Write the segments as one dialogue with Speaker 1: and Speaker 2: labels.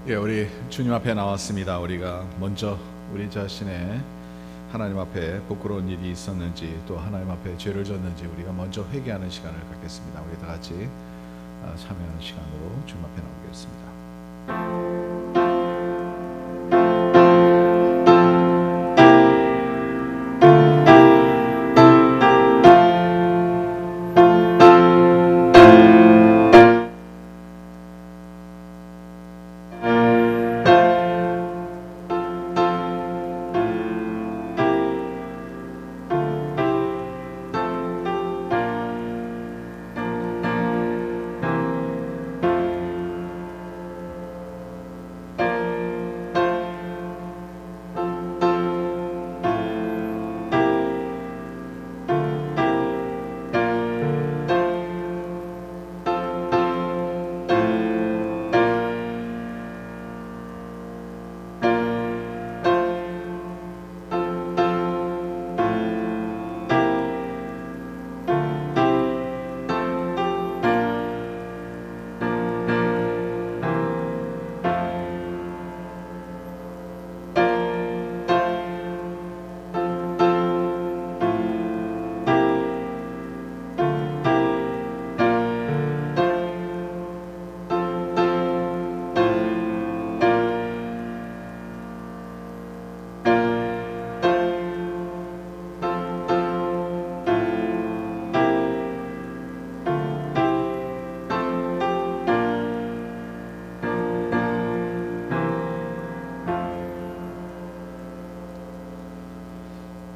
Speaker 1: 예, 우리 주님 앞에 나왔습니다. 우리가 먼저 우리 자신의 하나님 앞에 부끄러운 일이 있었는지 또 하나님 앞에 죄를 졌는지 우리가 먼저 회개하는 시간을 갖겠습니다. 우리 다 같이 참여하는 시간으로 주님 앞에 나오겠습니다.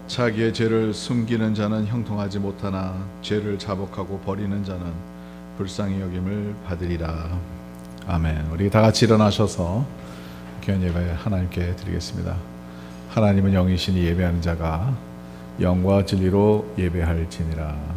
Speaker 1: 자기의 죄를 숨기는 자는 형통하지 못하나 죄를 자복하고 버리는 자는 불쌍히 여김을 받으리라. 아멘. 우리 다 같이 일어나셔서 귀한 예배 하나님께 드리겠습니다. 하나님은 영이시니 예배하는 자가 영과 진리로 예배할지니라.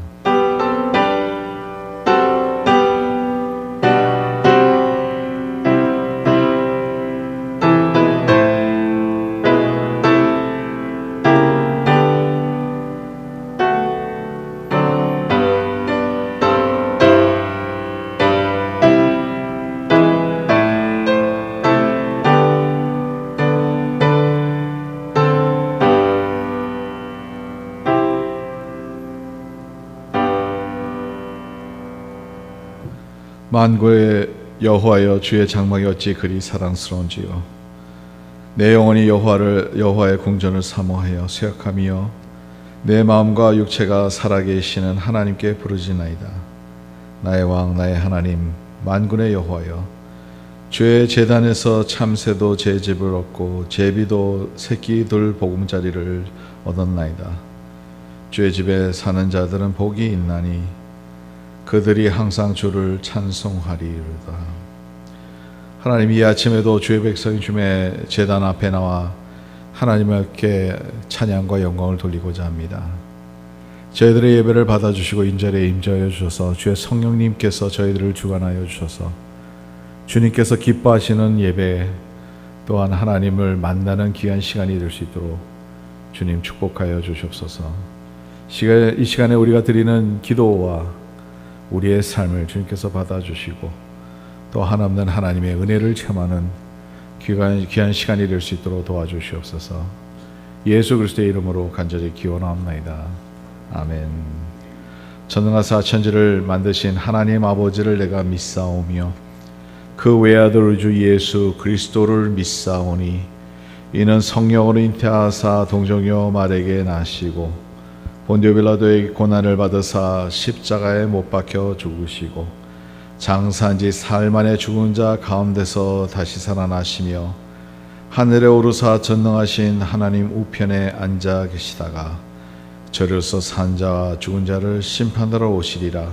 Speaker 1: 만군의 여호와여, 주의 장막이 어찌 그리 사랑스러운지요. 내 영혼이 여호와의 궁전을 사모하여 쇠약함이여 내 마음과 육체가 살아계시는 하나님께 부르짖나이다. 나의 왕 나의 하나님 만군의 여호와여, 주의 제단에서 참새도 제 집을 얻고 제비도 새끼들 보금자리를 얻었나이다. 주의 집에 사는 자들은 복이 있나니 그들이 항상 주를 찬송하리로다. 하나님, 이 아침에도 주의 백성이 주의 제단 앞에 나와 하나님께 찬양과 영광을 돌리고자 합니다. 저희들의 예배를 받아주시고 인자리에 임재하여 주셔서 주의 성령님께서 저희들을 주관하여 주셔서 주님께서 기뻐하시는 예배 또한 하나님을 만나는 귀한 시간이 될 수 있도록 주님 축복하여 주시옵소서. 이 시간에 우리가 드리는 기도와 우리의 삶을 주님께서 받아주시고 또 하나없는 하나님의 은혜를 체험하는 귀한 시간이 될 수 있도록 도와주시옵소서. 예수 그리스도의 이름으로 간절히 기원하옵나이다. 아멘. 전능하사 천지를 만드신 하나님 아버지를 내가 믿사오며 그 외아들 우리 주 예수 그리스도를 믿사오니 이는 성령으로 잉태하사 동정녀 마리아에게 나시고 본디오 빌라도의 고난을 받으사 십자가에 못 박혀 죽으시고 장사한 지 사흘 만에 죽은 자 가운데서 다시 살아나시며 하늘에 오르사 전능하신 하나님 우편에 앉아 계시다가 저리로서 산 자와 죽은 자를 심판하러 오시리라.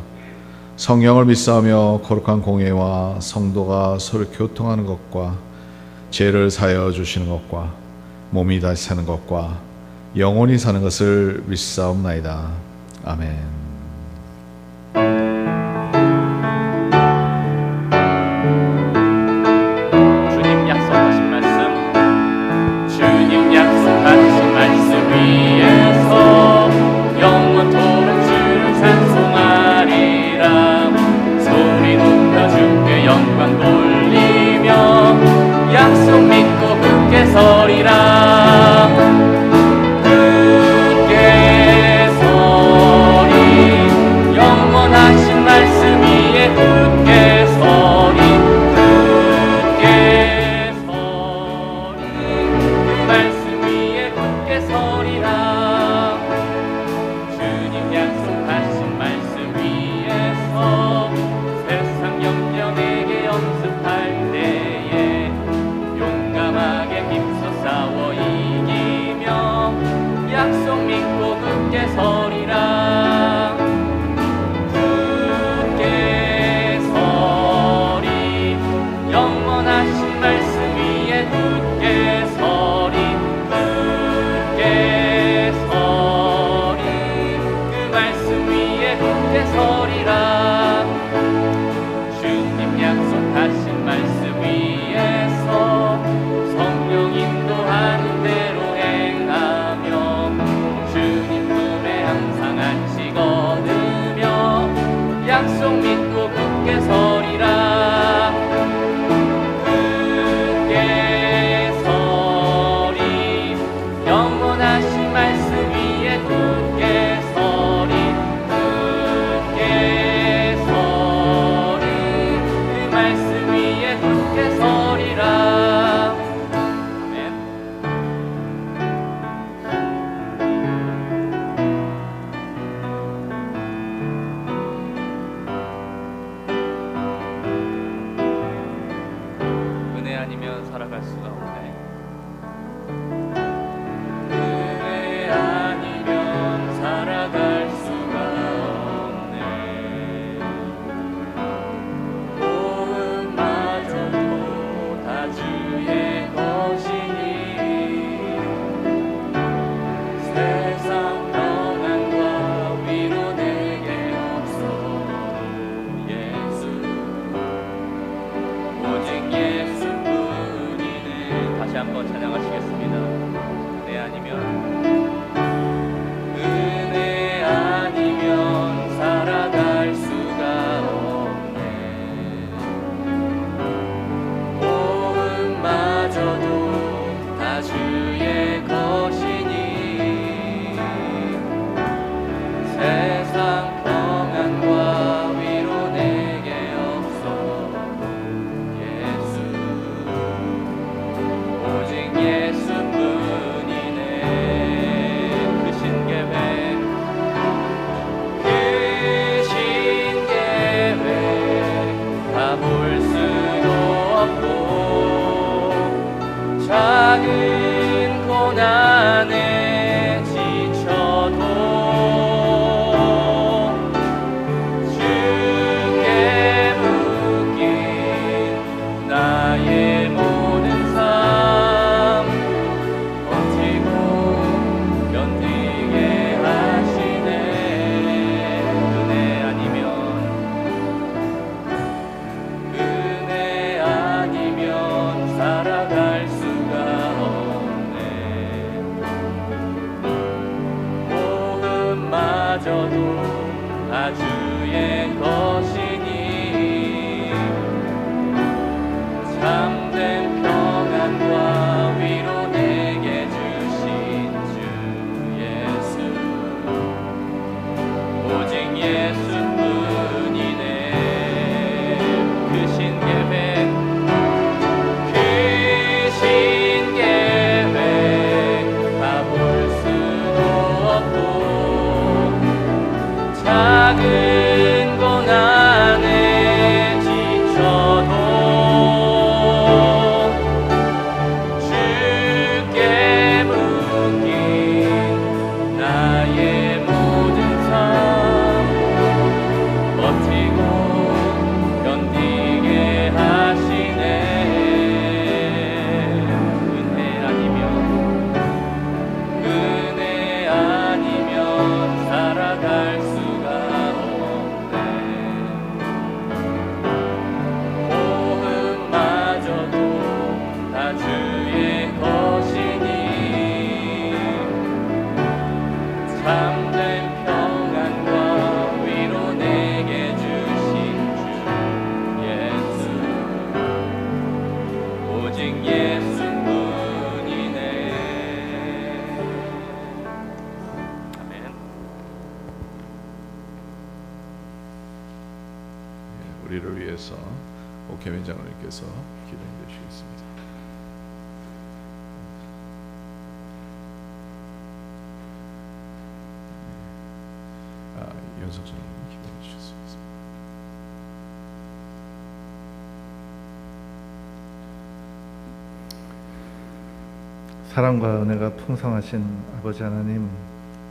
Speaker 1: 성령을 믿사오며 거룩한 공예와 성도가 서로 교통하는 것과 죄를 사하여 주시는 것과 몸이 다시 사는 것과 영원히 사는 것을 믿사옵나이다. 아멘.
Speaker 2: 주님 약속하신 말씀 위에서 영원토록 주를 찬송하리라. 소리 높여 주께 영광 돌리며 말씀 위에 굳게 서리 굳게 서리 그 말씀 위에 굳게 서리라 주님 약속하신 말씀 위에서 세상 염려 내게 엄습할 때에 용감하게 힘써 싸워 이기며 약속 믿고 굳게 서리라 굳게 서리 영원하신 말씀 위에 굳게 서리 굳게 서리 그 말씀 위에 굳게 서리라 주님 약속하신 말씀 위에서 성령 인도하는 대로 행하며 주님 품에 항상 안식 얻으며 약속 믿고 굳게 서리라 굳게 서리 영원하신 말씀 위에 굳게 서리 굳게 서리 그 말씀 위에 굳게 서리라 아멘. 은혜 아니면 살아갈 수가 없네 은혜 아니면 살아갈 수가 없네 도움마저도 다 주의 것이니 세상 평안과 위로 내게 없어 예수 오직 예수뿐이네 다시 한번 찬양하시겠습니다 은혜 아니면 살아갈 수가 없네 도움마저도 다 주의 것이니 세상 평안과 위로 내게 없어 예수 오직 예수뿐이네 그 신계획 그 신계획 다 볼 수도 없고 작은 고난에 지쳐도 주께 묶인 나의 모든 삶 버티고 견디게 하시네 은혜 아니면 살아갈 수가 없네 모험마저도 다 주의 것이니 참된 평안과 위로 내게 주신 주 예수 오직 예수뿐이네 그 신계획 작은 고난
Speaker 1: 우리를 위해서 오케민 장로님께서 기도해 주시겠습니다. 이현석 장로님 기도해 주셨습니다.
Speaker 3: 사랑과 은혜가 풍성하신 아버지 하나님,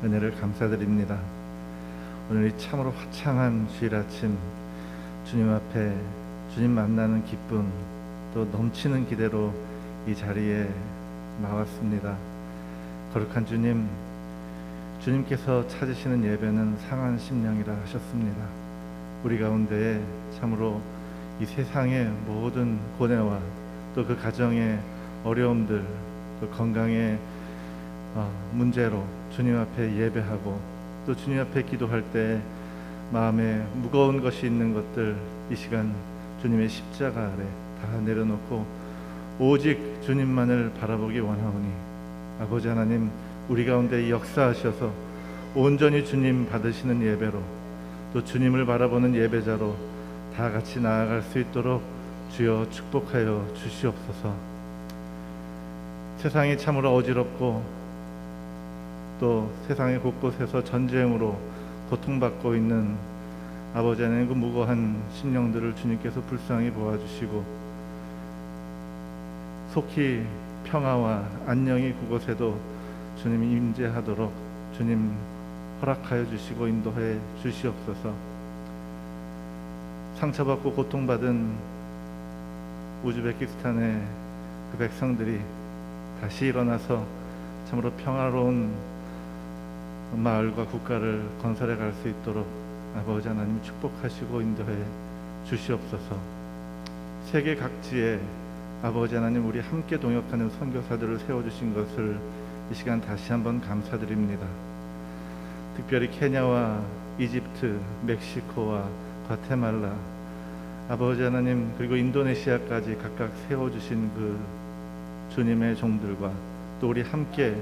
Speaker 3: 은혜를 감사드립니다. 오늘 이 참으로 화창한 주일 아침, 주님 앞에 주님 만나는 기쁨, 또 넘치는 기대로 이 자리에 나왔습니다. 거룩한 주님, 주님께서 찾으시는 예배는 상한 심령이라 하셨습니다. 우리 가운데에 참으로 이 세상의 모든 고뇌와 또 그 가정의 어려움들, 또 건강의 문제로 주님 앞에 예배하고 또 주님 앞에 기도할 때 마음에 무거운 것이 있는 것들, 이 시간 주님의 십자가 아래 다 내려놓고 오직 주님만을 바라보기 원하오니 아버지 하나님, 우리 가운데 역사하셔서 온전히 주님 받으시는 예배로, 또 주님을 바라보는 예배자로 다 같이 나아갈 수 있도록 주여 축복하여 주시옵소서. 세상이 참으로 어지럽고 또 세상의 곳곳에서 전쟁으로 고통받고 있는 아버지 하나님, 그 무고한 심령들을 주님께서 불쌍히 보아주시고 속히 평화와 안녕이 그곳에도 주님이 임재하도록 주님 허락하여 주시고 인도해 주시옵소서. 상처받고 고통받은 우즈베키스탄의 그 백성들이 다시 일어나서 참으로 평화로운 마을과 국가를 건설해 갈 수 있도록 아버지 하나님 축복하시고 인도해 주시옵소서. 세계 각지에 아버지 하나님, 우리 함께 동역하는 선교사들을 세워주신 것을 이 시간 다시 한번 감사드립니다. 특별히 케냐와 이집트, 멕시코와 과테말라, 아버지 하나님, 그리고 인도네시아까지 각각 세워주신 그 주님의 종들과 또 우리 함께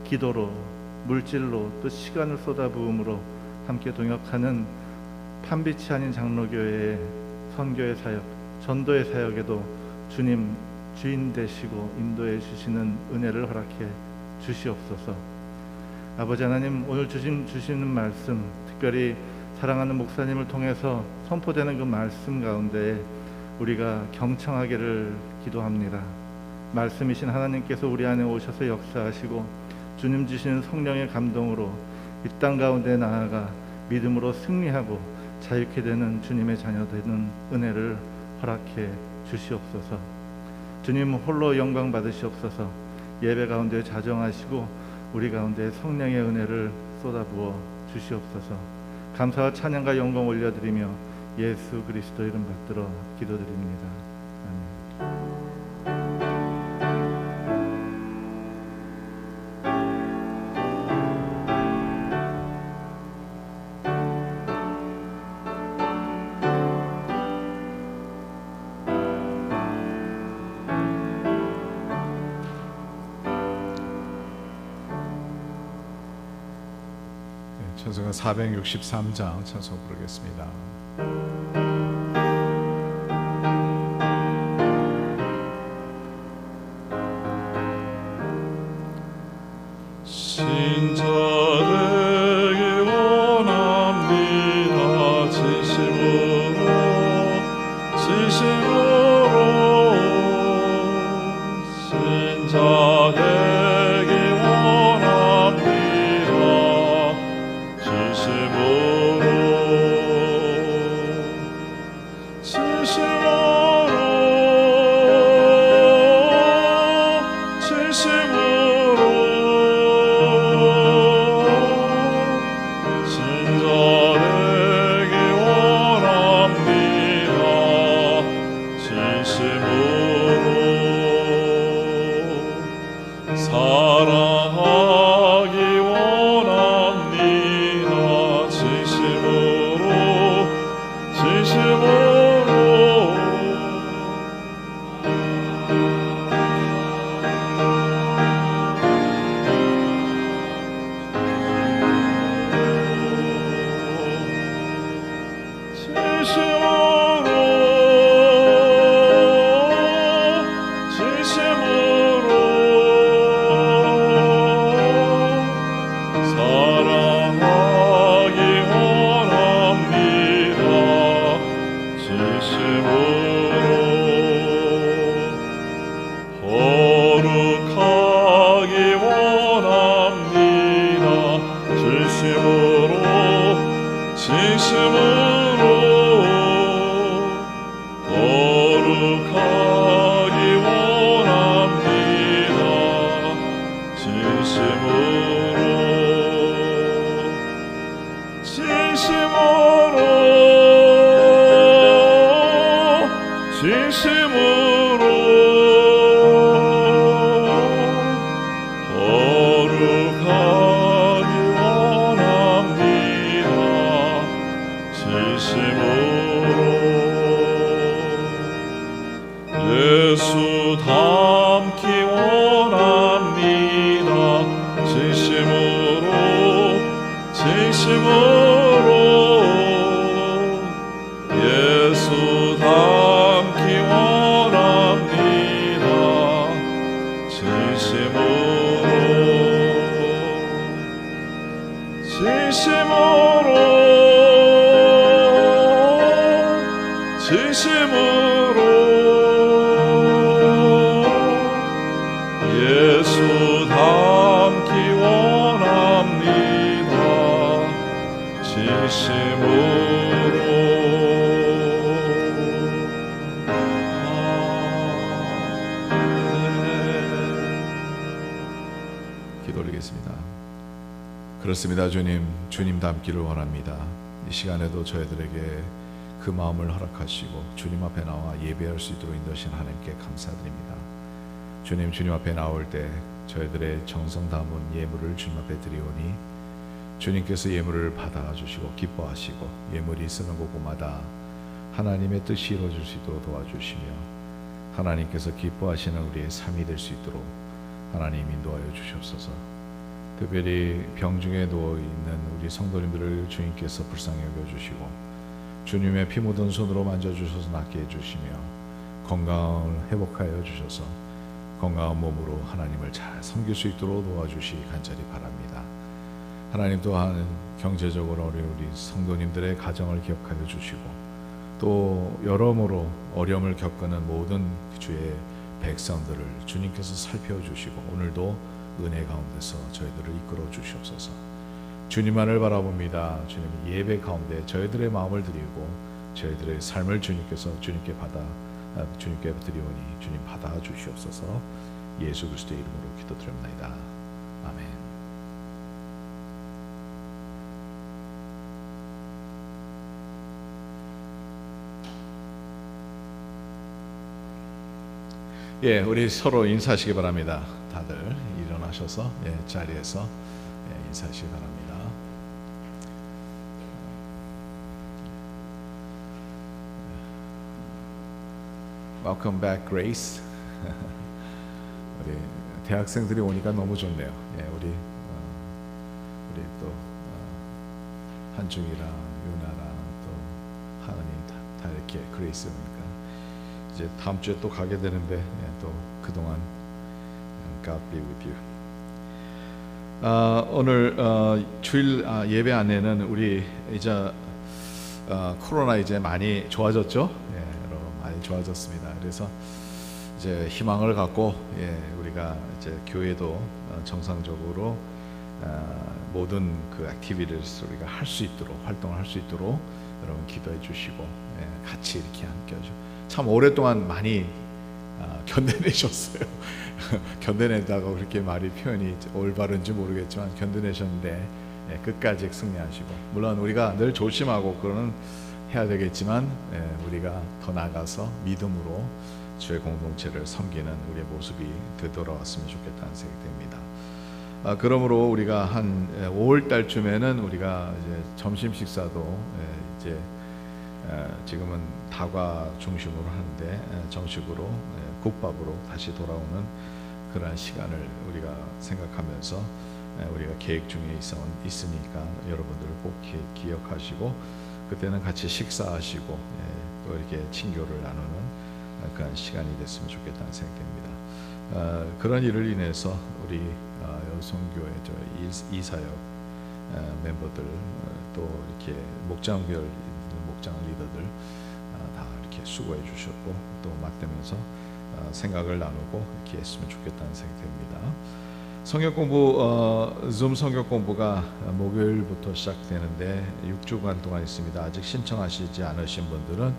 Speaker 3: 기도로, 물질로, 또 시간을 쏟아부음으로 함께 동역하는 판빛이 아닌 장로교회의 선교의 사역, 전도의 사역에도 주님 주인 되시고 인도해 주시는 은혜를 허락해 주시옵소서. 아버지 하나님, 오늘 주시는 말씀, 특별히 사랑하는 목사님을 통해서 선포되는 그 말씀 가운데 우리가 경청하기를 기도합니다. 말씀이신 하나님께서 우리 안에 오셔서 역사하시고 주님 주시는 성령의 감동으로 이 땅 가운데 나아가 믿음으로 승리하고 자유케 되는 주님의 자녀 되는 은혜를 허락해 주시옵소서. 주님 홀로 영광 받으시옵소서. 예배 가운데 자정하시고 우리 가운데 성령의 은혜를 쏟아부어 주시옵소서. 감사와 찬양과 영광 올려드리며 예수 그리스도 이름 받들어 기도드립니다. 아멘.
Speaker 1: 찬송가 463장 찬송 부르겠습니다.
Speaker 4: 신자되기 원합니다. 진심으로 신자되기 원합니다. 진심으로
Speaker 1: 예수 닮기 원합니다. 진심으로 예수 닮기 원합니다. 진심으로 예수 닮기 원합니다. 진심으로 기도 올리겠습니다. 그렇습니다. 주님 닮기를 원합니다. 이 시간에도 저희들에게 그 마음을 허락하시고 주님 앞에 나와 예배할 수 있도록 인도하신 하나님께 감사드립니다. 주님 앞에 나올 때 저희들의 정성 담은 예물을 주님 앞에 드리오니 주님께서 예물을 받아주시고 기뻐하시고 예물이 쓰는 곳마다 하나님의 뜻이 이루어질 수 있도록 도와주시며 하나님께서 기뻐하시는 우리의 삶이 될 수 있도록 하나님 인도하여 주시옵소서. 특별히 병중에 누워있는 우리 성도님들을 주님께서 불쌍히 여겨주시고 주님의 피 묻은 손으로 만져주셔서 낫게 해주시며 건강을 회복하여 주셔서 건강한 몸으로 하나님을 잘 섬길 수 있도록 도와주시기 간절히 바랍니다. 하나님 또한 경제적으로 어려운 우리 성도님들의 가정을 기억하여 주시고 또 여러모로 어려움을 겪는 모든 주의 백성들을 주님께서 살펴주시고 오늘도 은혜 가운데서 저희들을 이끌어 주시옵소서. 주님만을 바라봅니다. 주님 예배 가운데 저희들의 마음을 드리고 저희들의 삶을 주님께 드리오니 주님 받아 주시옵소서. 예수 그리스도의 이름으로 기도드립니다. 아멘. 예, 우리 서로 인사하시기 바랍니다. 다들 일어나셔서 자리에서 인사하시기 바랍니다. Welcome back, Grace. 우리 대학생들이 오니까 너무 좋네요. 예, 우리 또 한중이랑 유나랑 또 하은이 다 이렇게 그레이스 오니까 이제 다음 주에 또 가게 되는데 또 그동안 God be with you. 오늘 주일 예배 안에는 우리 이제 코로나 이제 많이 좋아졌죠? 예, 여러분 많이 좋아졌습니다. 그래서 이제 희망을 갖고 우리가 이제 교회도 정상적으로 모든 그 액티비티를 우리가 할 수 있도록 활동을 할 수 있도록 여러분 기도해 주시고 같이 이렇게 함께 하죠. 참 오랫동안 많이 견뎌내셨어요. 견뎌낸다고 그렇게 말이 표현이 올바른지 모르겠지만 견뎌내셨는데 끝까지 승리하시고 물론 우리가 늘 조심하고 그거는 해야 되겠지만 우리가 더 나아가서 믿음으로 주의 공동체를 섬기는 우리의 모습이 되돌아왔으면 좋겠다는 생각이 듭니다. 그러므로 우리가 한 5월 달쯤에는 우리가 이제 점심 식사도 이제 지금은 다과 중심으로 하는데 정식으로 국밥으로 다시 돌아오는 그러한 시간을 우리가 생각하면서 우리가 계획 중에 있으니까 여러분들 꼭 기억하시고 그때는 같이 식사하시고 또 이렇게 친교를 나누는 그런 시간이 됐으면 좋겠다는 생각됩니다. 그런 일을 인해서 우리 여성교회 이사역 멤버들 또 이렇게 목장 리더들 다 이렇게 수고해 주셨고 또 맞대면서 생각을 나누고 이렇게 했으면 좋겠다는 생각이 듭니다. 성경 공부 줌 성경 공부가 목요일부터 시작되는데 6주간 동안 있습니다. 아직 신청하시지 않으신 분들은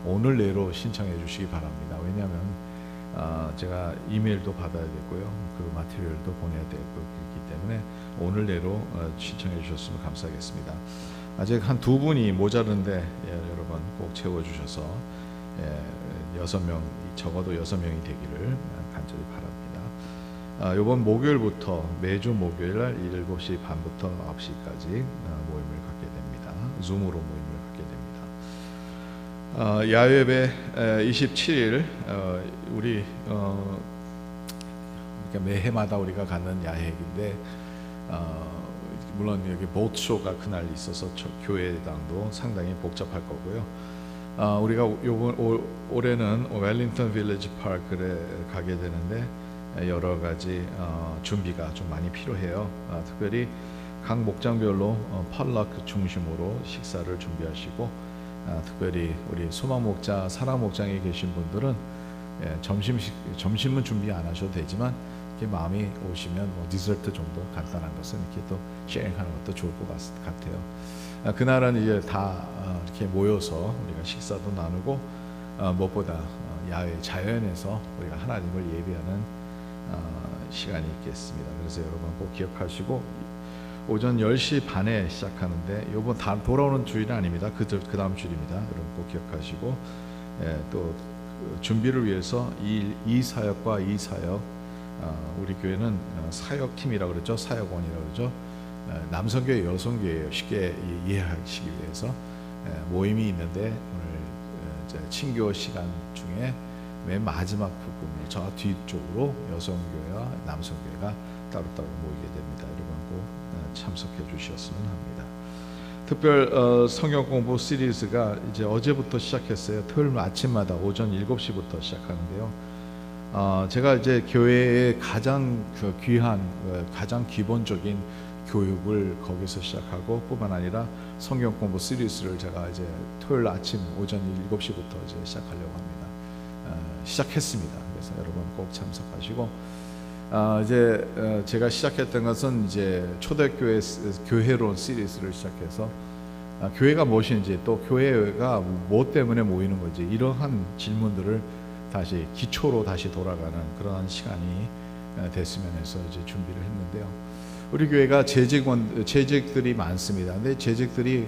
Speaker 1: 오늘 내로 신청해 주시기 바랍니다. 왜냐하면 제가 이메일도 받아야 되고요. 그 마테리얼도 보내야 되고 있기 때문에 오늘 내로 신청해 주셨으면 감사하겠습니다. 아직 한 2분이 모자른데 여러분 꼭 채워주셔서 6명 적어도 6명이 되기를 간절히 바랍니다. 이번 목요일부터 매주 목요일날 7시 반부터 9시까지 모임을 갖게 됩니다. 줌으로 모임을 갖게 됩니다. 야외배 27일 우리 그러니까 매해마다 우리가 갖는 야외인데 물론 여기 보트쇼가 그날 있어서 교회당도 상당히 복잡할 거고요. 우리가 올해는 웰링턴 빌리지 파크에 가게 되는데 여러 가지 준비가 좀 많이 필요해요. 특별히 각 목장별로 펄락 중심으로 식사를 준비하시고 특별히 우리 소망 목자, 사랑 목장에 계신 분들은 점심은 준비 안 하셔도 되지만 이렇게 마음이 오시면 뭐 디저트 정도 간단한 것은 이렇게 또 쉐어하는 것도 좋을 것 같아요. 그날은 이제 다 이렇게 모여서 우리가 식사도 나누고 무엇보다 야외 자연에서 우리가 하나님을 예배하는 시간이 있겠습니다. 그래서 여러분 꼭 기억하시고 오전 10시 반에 시작하는데 이번 다 돌아오는 주일은 아닙니다. 그 다음 주일입니다. 여러분 꼭 기억하시고 또 준비를 위해서 이 사역과 이 사역 우리 교회는 사역팀이라고 그러죠. 사역원이라고 그러죠. 남성교회, 여성교회예요. 쉽게 이해하시기 위해서 모임이 있는데 오늘 이제 친교 시간 중에 맨 마지막 부분을 저 뒤쪽으로 여성교회와 남성교회가 따로따로 모이게 됩니다. 여러분 꼭 참석해 주셨으면 합니다. 특별 성경 공부 시리즈가 이제 어제부터 시작했어요. 토요일 아침마다 오전 7시부터 시작하는데요. 제가 이제 교회의 가장 귀한, 가장 기본적인 교육을 거기서 시작하고 뿐만 아니라 성경 공부 시리즈를 제가 이제 토요일 아침 오전 7시부터 이제 시작하려고 합니다. 시작했습니다. 그래서 여러분 꼭 참석하시고 이제 제가 시작했던 것은 이제 초대교회 교회론 시리즈를 시작해서 교회가 무엇인지 또 교회가 무엇 때문에 모이는 건지 이러한 질문들을 다시 기초로 다시 돌아가는 그러한 시간이 됐으면 해서 이제 준비를 했는데요. 우리 교회가 재직들이 많습니다. 근데 재직들이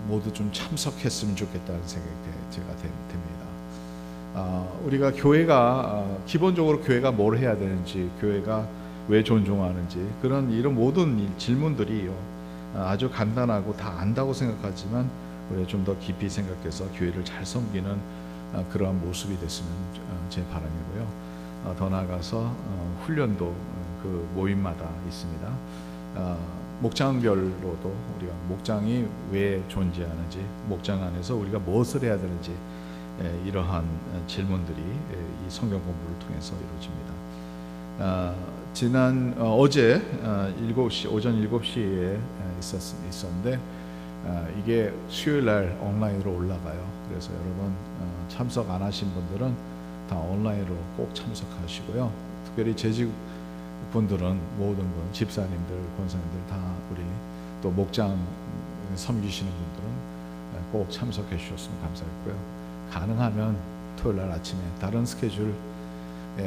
Speaker 1: 모두 좀 참석했으면 좋겠다는 생각이 제가 됩니다. 우리가 교회가 기본적으로 교회가 뭘 해야 되는지, 교회가 왜 존중하는지 그런 이런 모든 질문들이 아주 간단하고 다 안다고 생각하지만 우리가 좀 더 깊이 생각해서 교회를 잘 섬기는 그러한 모습이 됐으면 제 바람이고요. 더 나아가서 훈련도 그 모임마다 있습니다. 목장별로도 우리가 목장이 왜 존재하는지, 목장 안에서 우리가 무엇을 해야 되는지 이러한 질문들이 이 성경 공부를 통해서 이루어집니다. 지난 어제 7시 오전 7시에 있었는데 이게 수요일 날 온라인으로 올라가요. 그래서 여러분 참석 안 하신 분들은 다 온라인으로 꼭 참석하시고요. 특별히 재직 분들은 모든 분, 집사님들, 권사님들 다 우리 또 목장 섬기시는 분들은 꼭 참석해 주셨으면 감사했고요. 가능하면 토요일 날 아침에 다른 스케줄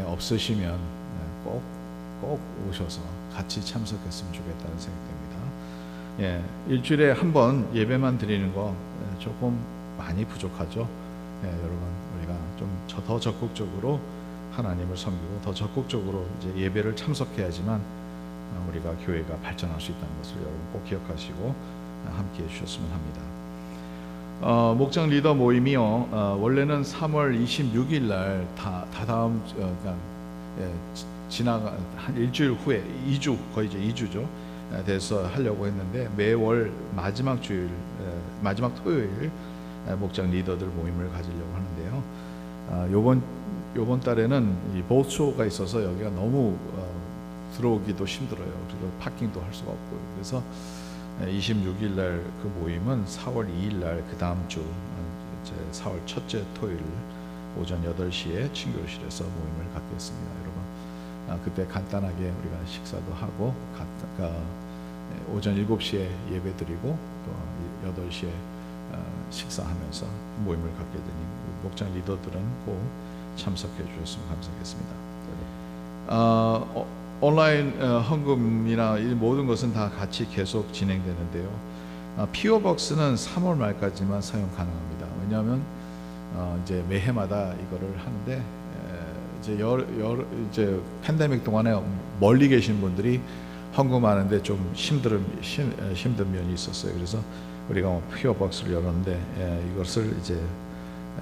Speaker 1: 없으시면 꼭 오셔서 같이 참석했으면 좋겠다는 생각이 듭니다. 일주일에 한 번 예배만 드리는 거 조금 많이 부족하죠. 여러분 우리가 좀 더 적극적으로 하나님을 섬기고 더 적극적으로 이제 예배를 참석해야지만 우리가 교회가 발전할 수 있다는 것을 여러분 꼭 기억하시고 함께해 주셨으면 합니다. 목장 리더 모임이요. 원래는 3월 26일 날 다다음 그러니까 지나가 한 일주일 후에 2주 거의 이제 2주죠. 돼서 하려고 했는데 매월 마지막 주일 마지막 토요일 목장 리더들 모임을 가지려고 하는데요. 요번 달에는 이 보트쇼가 있어서 여기가 너무 들어오기도 힘들어요. 그리고 파킹도 할 수가 없고요. 그래서 26일 날 그 모임은 4월 2일 날 그 다음 주 이제 4월 첫째 토요일 오전 8시에 친교실에서 모임을 갖겠습니다. 여러분 그때 간단하게 우리가 식사도 하고 오전 7시에 예배드리고 또 8시에 식사하면서 모임을 갖게 되니 목장 리더들은 꼭 참석해 주셨으면 감사하겠습니다. 온라인 헌금이나 이 모든 것은 다 같이 계속 진행되는데요. 피오벅스는 3월 말까지만 사용 가능합니다. 왜냐하면 이제 매해마다 이거를 하는데 이제 팬데믹 동안에 멀리 계신 분들이 헌금하는데 좀 힘든 면이 있었어요. 그래서 우리가 피어박스를 열었는데 이것을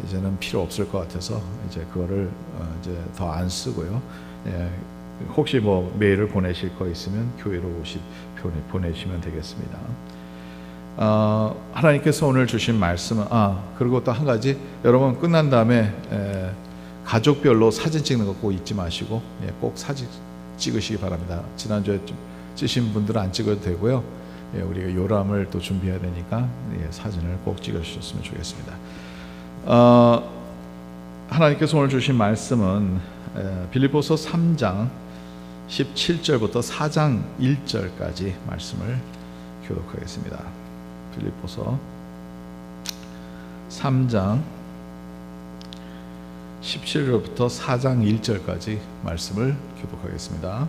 Speaker 1: 이제는 필요 없을 것 같아서 이제 그거를 이제 더 안 쓰고요. 혹시 뭐 메일을 보내실 거 있으면 교회로 보내시면 되겠습니다. 하나님께서 오늘 주신 말씀은 그리고 또 한 가지, 여러분 끝난 다음에 가족별로 사진 찍는 거 꼭 잊지 마시고 꼭 사진 찍으시기 바랍니다. 지난주에 좀 찍으신 분들은 안 찍어도 되고요. 우리가 요람을 또 준비해야 되니까 사진을 꼭 찍어주셨으면 좋겠습니다. 하나님께서 오늘 주신 말씀은 빌립보서 3장 17절부터 4장 1절까지 말씀을 교독하겠습니다. 빌립보서 3장 17절부터 4장 1절까지 말씀을 교독하겠습니다.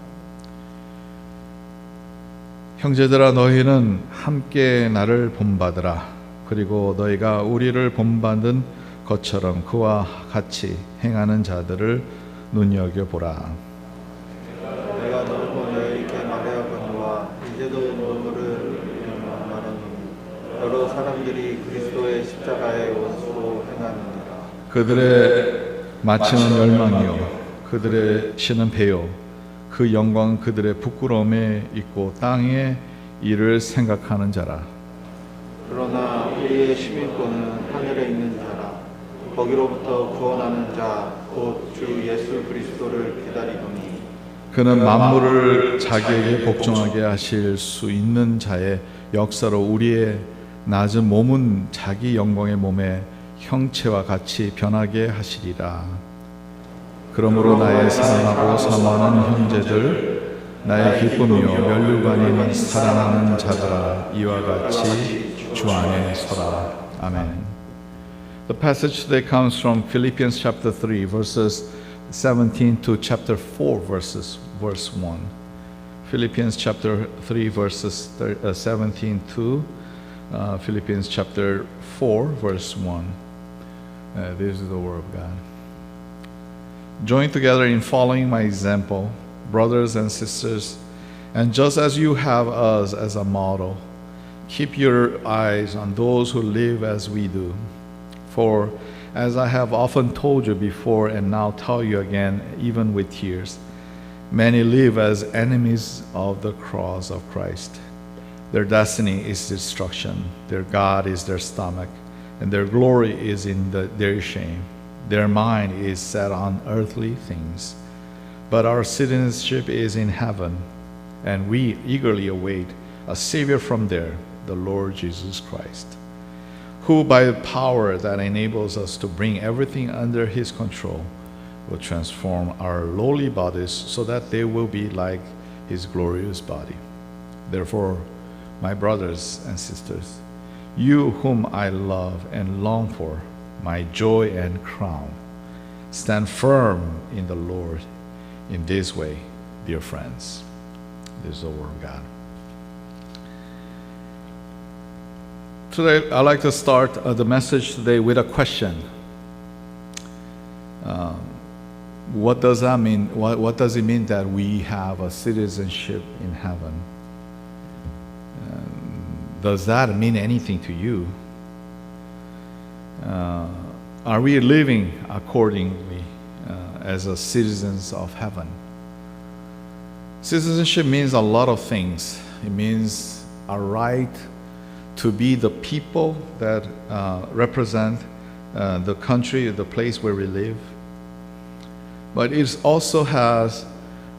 Speaker 1: 형제들아, 너희는 함께 나를 본받으라. 그리고 너희가 우리를 본받은 것처럼 그와 같이 행하는 자들을 눈여겨보라.
Speaker 4: 내가 너희가 너희에게 말하거니와 이제도 너희를 말하노니 여러 사람들이 그리스도의 십자가의 원수로 행하느니라.
Speaker 1: 그들의 마치는 열망이요 그들의 신은 배요 그 영광은 그들의 부끄러움에 있고 땅의 일을 생각하는 자라.
Speaker 4: 그러나 우리의 시민권은 하늘에 있는 자라. 거기로부터 구원하는 자 곧 주 예수 그리스도를 기다리노니
Speaker 1: 그는 만물을 자기에게 복종하게 하실 수 있는 자의 역사로 우리의 낮은 몸은 자기 영광의 몸의 형체와 같이 변하게 하시리라. 그러므로 나의 사랑하고 사모하는 형제들, 나의 기쁨이요 면류관인 사랑하는 자들아, 이와 같이 주 안에 서라. 아멘. The passage today comes from Philippians chapter 3 verses 17 to chapter 4 verse 1. Philippians chapter 3 verses 17 to Philippians chapter 4 verse 1. This is the word of God. Join together in following my example, brothers and sisters, and just as you have us as a model, keep your eyes on those who live as we do. For as I have often told you before and now tell you again, even with tears, many live as enemies of the cross of Christ. Their destiny is destruction, their God is their stomach, and their glory is in their shame. Their mind is set on earthly things. But our citizenship is in heaven, and we eagerly await a Savior from there, the Lord Jesus Christ, who by the power that enables us to bring everything under His control will transform our lowly bodies so that they will be like His glorious body. Therefore, my brothers and sisters, you whom I love and long for, my joy and crown, stand firm in the Lord in this way, dear friends. This is the word of God. Today, I'd like to start the message today with a question. What does that mean? What does it mean that we have a citizenship in heaven? Does that mean anything to you? Are we living accordingly as a citizens of heaven? Citizenship means a lot of things. It means a right to be the people that represent the country, the place where we live. But it also has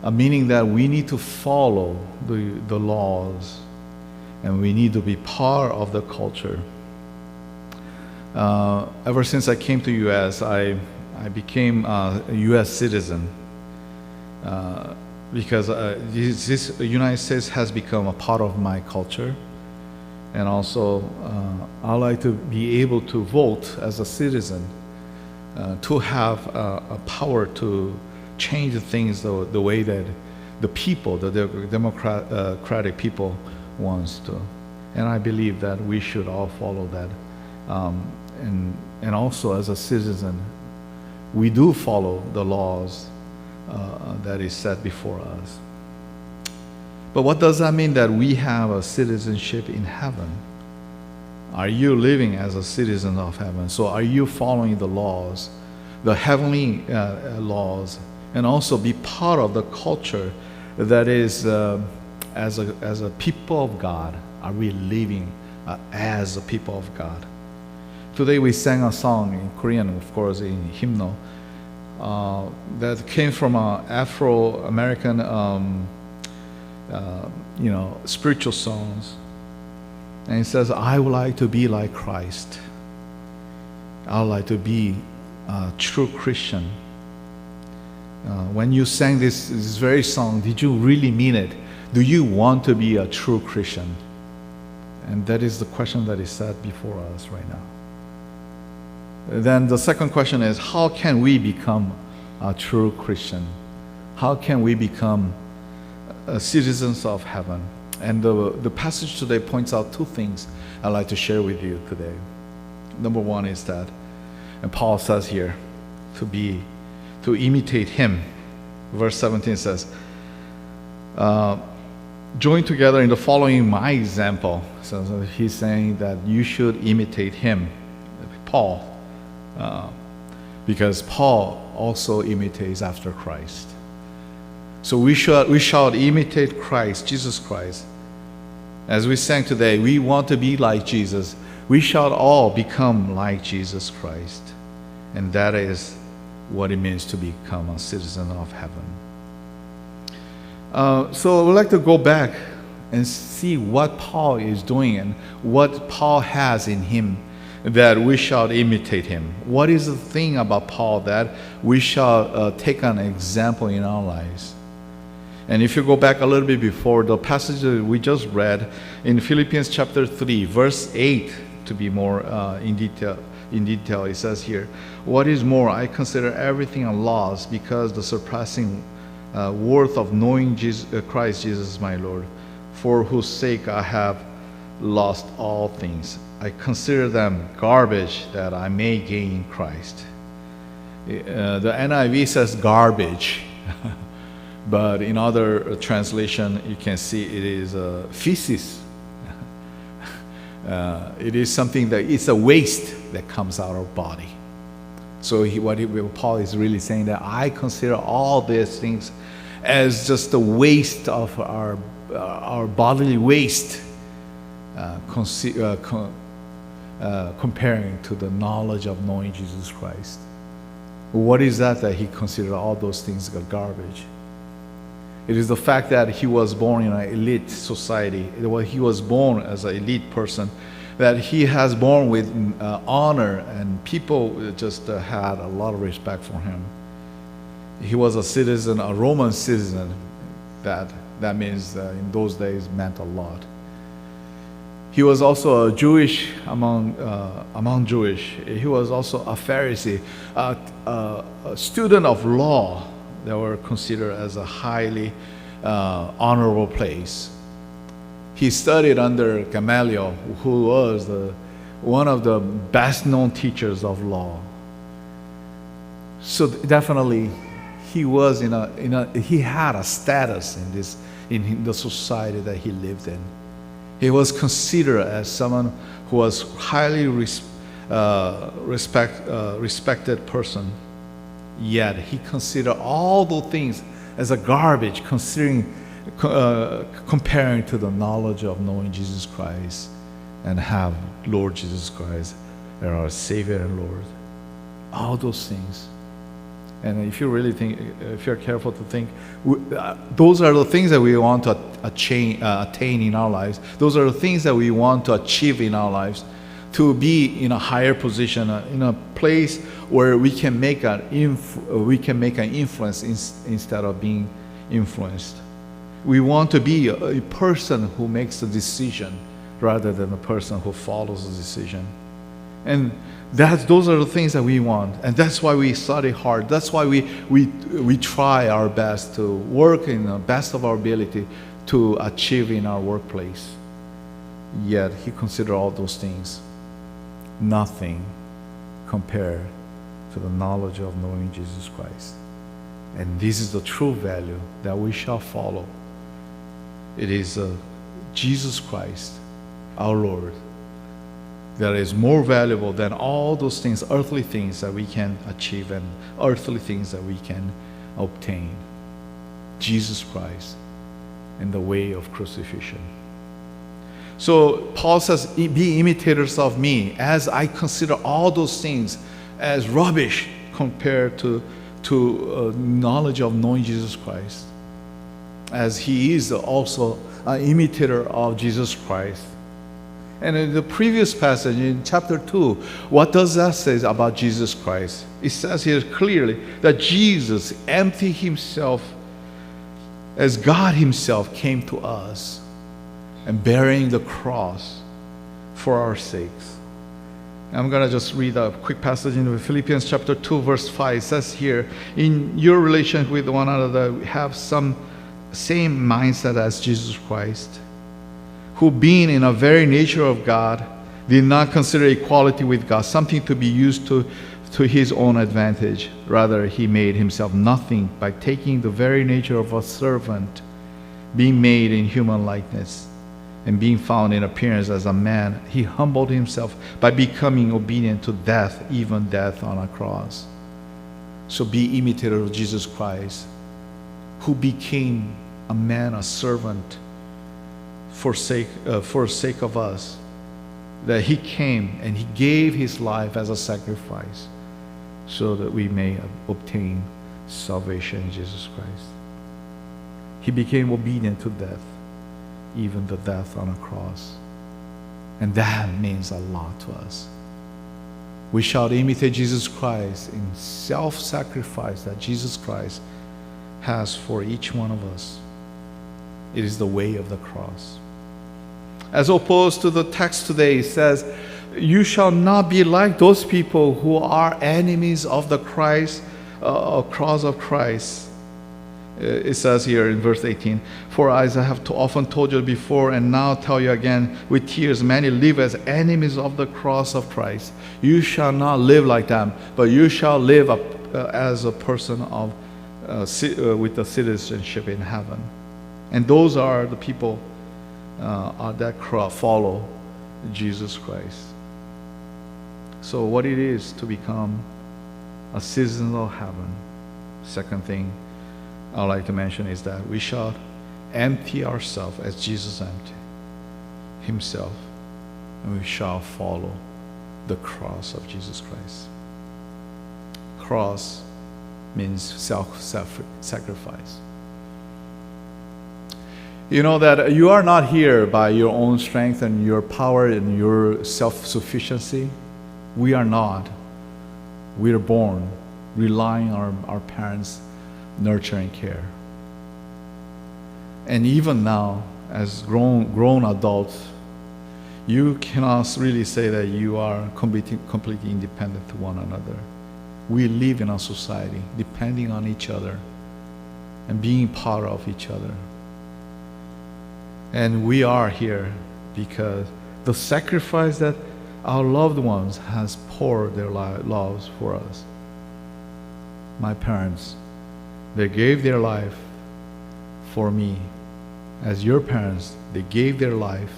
Speaker 1: a meaning that we need to follow the laws, and we need to be part of the culture. Ever since I came to U.S., I became a U.S. citizen because this United States has become a part of my culture. And also, I like to be able to vote as a citizen, to have a power to change things the way that the people, the democratic people wants to. And I believe that we should all follow that. And also as a citizen, we do follow the laws that is set before us. But what does that mean that we have a citizenship in heaven? Are you living as a citizen of heaven? So are you following the laws, the heavenly laws, and also be part of the culture that is as a people of God? Are we living as a people of God? Today we sang a song in Korean, of course, in hymnal, that came from an Afro-American, spiritual songs. And it says, I would like to be like Christ. I would like to be a true Christian. When you sang this very song, did you really mean it? Do you want to be a true Christian? And that is the question that is set before us right now. Then the second question is, how can we become a true Christian? How can we become citizens of heaven? And the passage today points out two things I'd like to share with you today. Number one is that, and Paul says here, to imitate him. Verse 17 says, join together in the following my example. So he's saying that you should imitate him, Paul, because Paul also imitates after Christ. So we shall imitate Christ, Jesus Christ. As we sang today, we want to be like Jesus. We shall all become like Jesus Christ. And that is what it means to become a citizen of heaven. So I would like to go back and see what Paul is doing and what Paul has in him that we shall imitate him. What is the thing about Paul that we shall take an example in our lives? And if you go back a little bit before the passage that we just read in Philippians chapter 3, verse 8, to be more in detail, it says here, what is more, I consider everything a loss because the surpassing worth of knowing Christ Jesus my Lord, for whose sake I have lost all things. I consider them garbage that I may gain Christ. The NIV says garbage. But in other translation, you can see it is feces. It is something that it's a waste that comes out of body. So Paul is really saying that I consider all these things as just a waste of our bodily waste, comparing to the knowledge of knowing Jesus Christ. What is that he considered all those things garbage? It is the fact that he was born in an elite society. He was born as an elite person, that he has born with honor, and people just had a lot of respect for him. He was a citizen, a Roman citizen. That means in those days meant a lot. He was also a Jewish among Jewish. He was also a Pharisee, a student of law. They were considered as a highly honorable place. He studied under Gamaliel, who was one of the best-known teachers of law. So definitely, he was he had a status in the society that he lived in. He was considered as someone who was highly respected person. Yet he considered all those things as a garbage, comparing to the knowledge of knowing Jesus Christ and have Lord Jesus Christ as our Savior and Lord. All those things. And if you really think, if you're careful to think, those are the things that we want to attain in our lives. Those are the things that we want to achieve in our lives. To be in a higher position, in a place where we can make an influence instead of being influenced. We want to be a person who makes the decision rather than a person who follows the decision. And those are the things that we want, and that's why we study hard. That's why we try our best to work in the best of our ability to achieve in our workplace. Yet he considered all those things nothing compared to the knowledge of knowing Jesus Christ. And this is the true value that we shall follow. It is Jesus Christ, our Lord, that is more valuable than all those things, earthly things that we can achieve and earthly things that we can obtain. Jesus Christ and the way of crucifixion. So Paul says, be imitators of me as I consider all those things as rubbish compared to knowledge of knowing Jesus Christ, as he is also an imitator of Jesus Christ. And in the previous passage in chapter 2, what does that say about Jesus Christ? It says here clearly that Jesus emptied himself as God himself came to us and bearing the cross for our sakes. I'm going to just read a quick passage in Philippians chapter 2 verse 5. It says here, in your relation with one another, have some same mindset as Jesus Christ, who being in a very nature of God, did not consider equality with God something to be used to his own advantage. Rather, he made himself nothing by taking the very nature of a servant, being made in human likeness, and being found in appearance as a man. He humbled himself by becoming obedient to death, even death on a cross. So be imitator of Jesus Christ, who became a man, a servant, for sake of us, that he came and he gave his life as a sacrifice so that we may obtain salvation in Jesus Christ. He became obedient to death, even the death on a cross. And that means a lot to us. We shall imitate Jesus Christ in self-sacrifice that Jesus Christ has for each one of us. It is the way of the cross. As opposed to the text today, it says, you shall not be like those people who are enemies of the cross of Christ. It says here in verse 18, for as I have often told you before and now tell you again with tears, many live as enemies of the cross of Christ. You shall not live like them, but you shall live as a person with the citizenship in heaven. And those are the people that follow Jesus Christ. So what it is to become a citizen of heaven. Second thing I'd like to mention is that we shall empty ourselves as Jesus emptied himself, and we shall follow the cross of Jesus Christ. Cross means self-sacrifice. You know that you are not here by your own strength and your power and your self-sufficiency. We are not. We are born relying on our parents' nurture and care. And even now, as grown adults, you cannot really say that you are completely independent to one another. We live in a society depending on each other and being part of each other. And we are here because the sacrifice that our loved ones has poured their lives for us. My parents, they gave their life for me. As your parents, they gave their life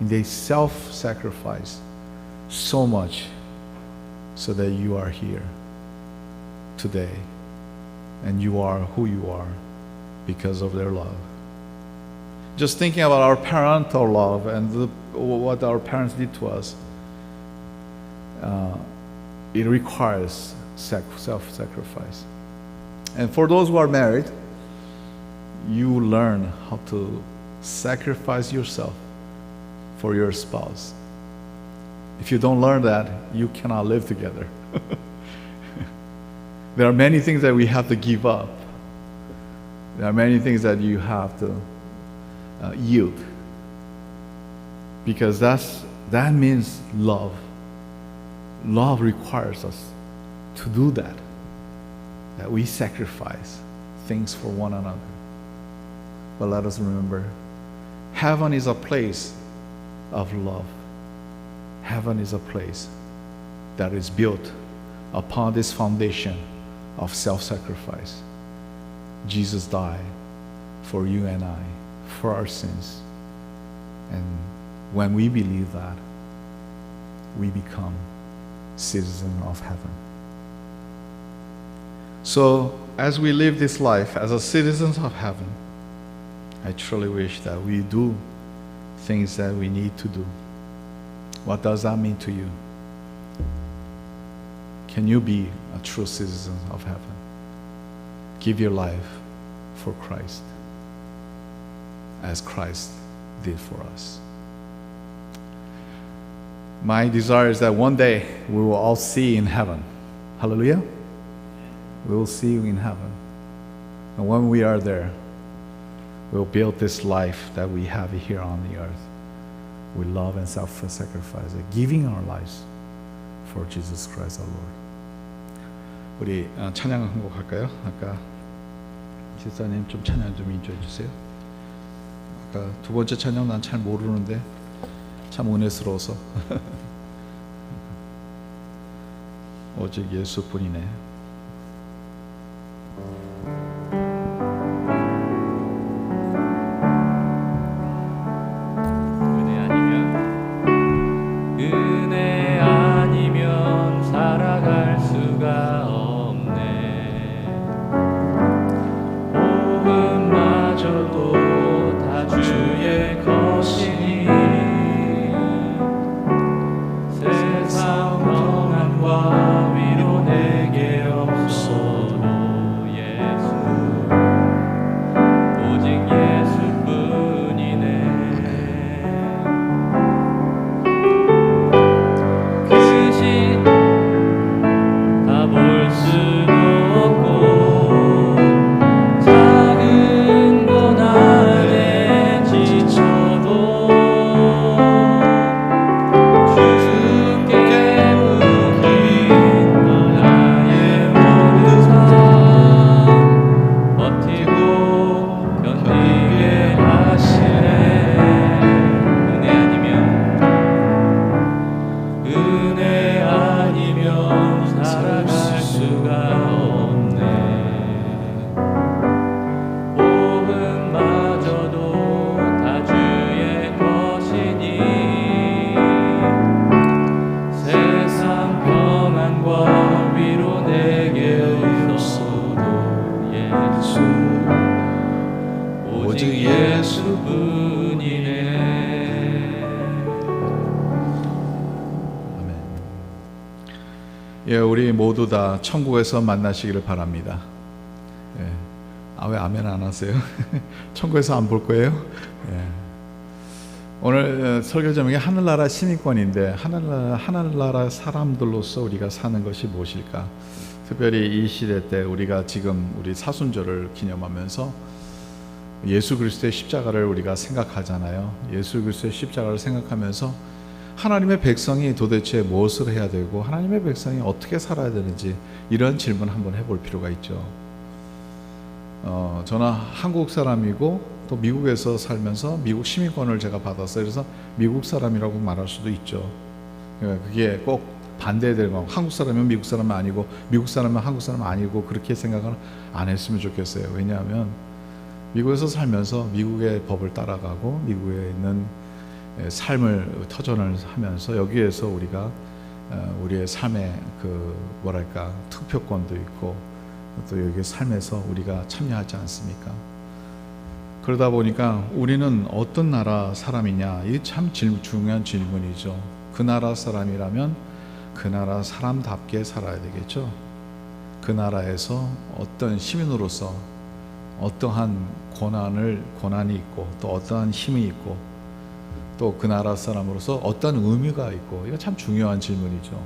Speaker 1: and they self-sacrificed so much so that you are here today. And you are who you are because of their love. Just thinking about our parental love and what our parents did to us, it requires self-sacrifice. And for those who are married, you learn how to sacrifice yourself for your spouse. If you don't learn that, you cannot live together. There are many things that we have to give up. There are many things that you have to yield, because that means love. Love requires us to do that we sacrifice things for one another. But let us remember, heaven is a place of love. Heaven is a place that is built upon this foundation of self-sacrifice. Jesus died for you and I, for our sins. And when we believe that, we become citizens of heaven. So, as we live this life as a citizens of heaven, I truly wish that we do things that we need to do. What does that mean to you? Can you be a true citizen of heaven? Give your life for Christ, as Christ did for us. My desire is that one day we will all see in heaven. Hallelujah. We will see you in heaven. And when we are there, we'll build this life that we have here on the earth with love and self-sacrifice, giving our lives for Jesus Christ our Lord. 우리 찬양 한 곡 할까요? 아까 집사님 좀 찬양 좀 인도해 주세요. 아까 두 번째 찬양 난 잘 모르는데 참 은혜스러워서 오직 예수뿐이네.
Speaker 2: 은혜 아니면 살아갈 수가 없네. 복음마저도 다 주의 것이니 세상 평안과 위로 내게 없어도 예수 오직 예수뿐이네. 다 볼 수도 없고 작은 것 안에 지쳐도 주께 묶인 나의 모든 삶 버티고 견디게 하시네. 은혜 아니면 살아갈 수가 없네. 복음마저도 다 주의 것이니 세상 평안과 위로 내게 없어도 예수 오직 예수뿐이네.
Speaker 1: 예, 우리 모두 다 천국에서 만나시기를 바랍니다. 예. 왜 아멘 안 하세요? 천국에서 안 볼 거예요? 예. 오늘 설교 제목이 하늘나라 시민권인데 하늘나라 사람들로서 우리가 사는 것이 무엇일까? 특별히 이 시대 때 우리가 지금 우리 사순절을 기념하면서 예수 그리스도의 십자가를 우리가 생각하잖아요. 예수 그리스도의 십자가를 생각하면서 하나님의 백성이 도대체 무엇을 해야 되고 하나님의 백성이 어떻게 살아야 되는지 이런 질문 한번 해볼 필요가 있죠. 저는 한국 사람이고 또 미국에서 살면서 미국 시민권을 제가 받았어요. 그래서 미국 사람이라고 말할 수도 있죠. 그게 꼭 반대되는 거. 한국 사람이면 미국 사람은 아니고 미국 사람은 한국 사람은 아니고 그렇게 생각을 안 했으면 좋겠어요. 왜냐하면 미국에서 살면서 미국의 법을 따라가고 미국에 있는 삶을 터전을 하면서 여기에서 우리가 우리의 삶의 그 뭐랄까 투표권도 있고 또 여기 삶에서 우리가 참여하지 않습니까? 그러다 보니까 우리는 어떤 나라 사람이냐, 이게 참 중요한 질문이죠. 그 나라 사람이라면 그 나라 사람답게 살아야 되겠죠. 그 나라에서 어떤 시민으로서 어떠한 고난이 있고 또 어떠한 힘이 있고 또 그 나라 사람으로서 어떤 의미가 있고, 이거 참 중요한 질문이죠.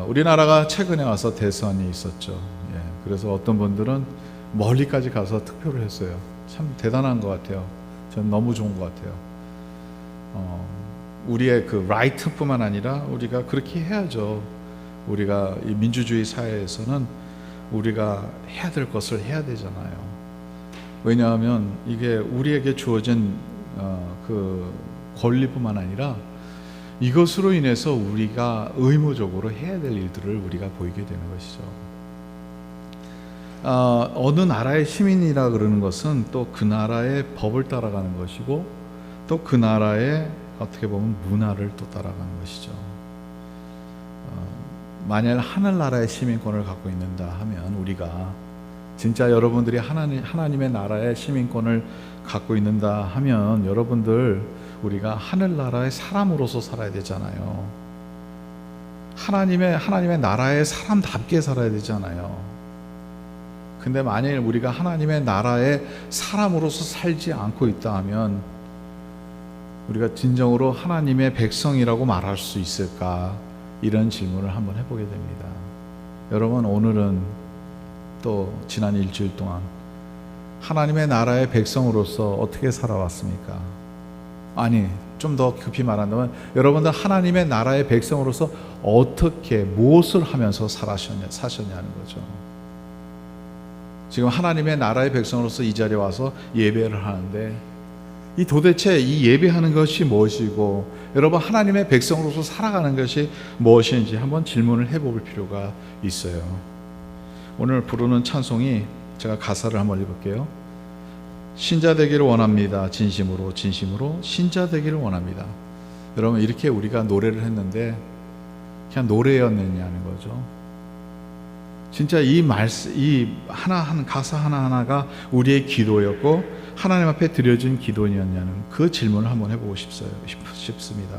Speaker 1: 우리나라가 최근에 와서 대선이 있었죠. 예, 그래서 어떤 분들은 멀리까지 가서 투표를 했어요. 참 대단한 것 같아요. 저는 너무 좋은 것 같아요. 우리의 그 라이트뿐만 아니라 우리가 그렇게 해야죠. 우리가 이 민주주의 사회에서는 우리가 해야 될 것을 해야 되잖아요. 왜냐하면 이게 우리에게 주어진 그 권리뿐만 아니라 이것으로 인해서 우리가 의무적으로 해야 될 일들을 우리가 보이게 되는 것이죠. 어느 나라의 시민이라 그러는 것은 또 그 나라의 법을 따라가는 것이고 또 그 나라의 어떻게 보면 문화를 또 따라가는 것이죠. 만약 하늘나라의 시민권을 갖고 있는다 하면 우리가 진짜 여러분들이 하나님의 나라의 시민권을 갖고 있는다 하면 여러분들 우리가 하늘나라의 사람으로서 살아야 되잖아요. 하나님의 나라의 사람답게 살아야 되잖아요. 근데 만일 우리가 하나님의 나라의 사람으로서 살지 않고 있다 하면 우리가 진정으로 하나님의 백성이라고 말할 수 있을까? 이런 질문을 한번 해보게 됩니다. 여러분, 오늘은 또 지난 일주일 동안 하나님의 나라의 백성으로서 어떻게 살아왔습니까? 아니, 좀 더 급히 말한다면 여러분들 하나님의 나라의 백성으로서 어떻게 무엇을 하면서 사셨냐는 거죠. 지금 하나님의 나라의 백성으로서 이 자리에 와서 예배를 하는데 이 도대체 이 예배하는 것이 무엇이고 여러분 하나님의 백성으로서 살아가는 것이 무엇인지 한번 질문을 해볼 필요가 있어요. 오늘 부르는 찬송이 제가 가사를 한번 읽어볼게요. 신자 되기를 원합니다. 진심으로 신자 되기를 원합니다. 여러분 이렇게 우리가 노래를 했는데 그냥 노래였느냐는 거죠. 진짜 이 가사 하나하나가 우리의 기도였고 하나님 앞에 드려진 기도였냐는 그 질문을 한번 해보고 싶습니다.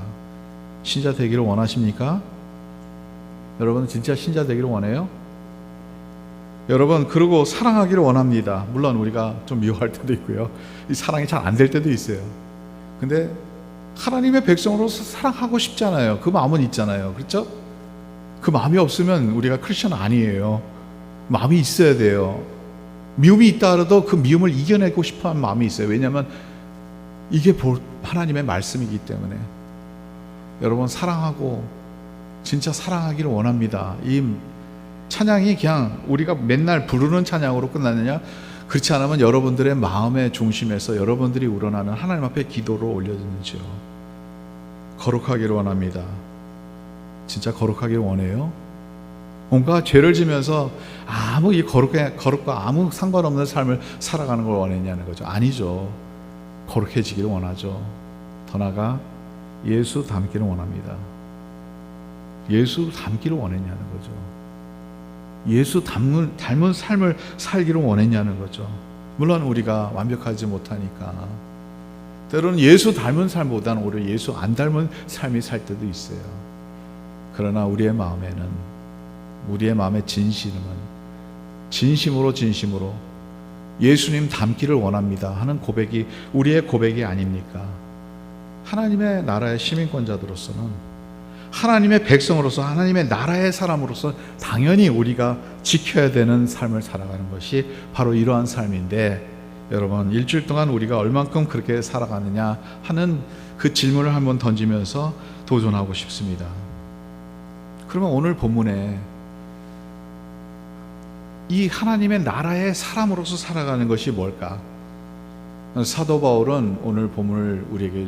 Speaker 1: 신자 되기를 원하십니까? 여러분 진짜 신자 되기를 원해요? 여러분 그리고 사랑하기를 원합니다. 물론 우리가 좀 미워할 때도 있고요. 이 사랑이 잘 안 될 때도 있어요. 근데 하나님의 백성으로서 사랑하고 싶잖아요. 그 마음은 있잖아요. 그렇죠? 그 마음이 없으면 우리가 크리스천 아니에요. 마음이 있어야 돼요. 미움이 있다 하더라도 그 미움을 이겨내고 싶어하는 마음이 있어요. 왜냐하면 이게 하나님의 말씀이기 때문에. 여러분 사랑하고 진짜 사랑하기를 원합니다. 이 찬양이 그냥 우리가 맨날 부르는 찬양으로 끝나느냐? 그렇지 않으면 여러분들의 마음의 중심에서 여러분들이 우러나는 하나님 앞에 기도를 올려드는지요. 거룩하기를 원합니다. 진짜 거룩하기를 원해요? 뭔가 죄를 지면서 이 거룩과 아무 상관없는 삶을 살아가는 걸 원했냐는 거죠. 아니죠. 거룩해지기를 원하죠. 더 나아가 예수 닮기를 원합니다. 예수 닮기를 원했냐는 거죠. 예수 닮은 삶을 살기를 원했냐는 거죠. 물론 우리가 완벽하지 못하니까 때로는 예수 닮은 삶보다는 오히려 예수 안 닮은 삶이 살 때도 있어요. 그러나 우리의 마음의 진심으로 예수님 닮기를 원합니다 하는 고백이 우리의 고백이 아닙니까? 하나님의 나라의 시민권자들로서는 하나님의 백성으로서 하나님의 나라의 사람으로서 당연히 우리가 지켜야 되는 삶을 살아가는 것이 바로 이러한 삶인데 여러분 일주일 동안 우리가 얼만큼 그렇게 살아가느냐 하는 그 질문을 한번 던지면서 도전하고 싶습니다. 그러면 오늘 본문에 이 하나님의 나라의 사람으로서 살아가는 것이 뭘까? 사도 바울은 오늘 본문을 우리에게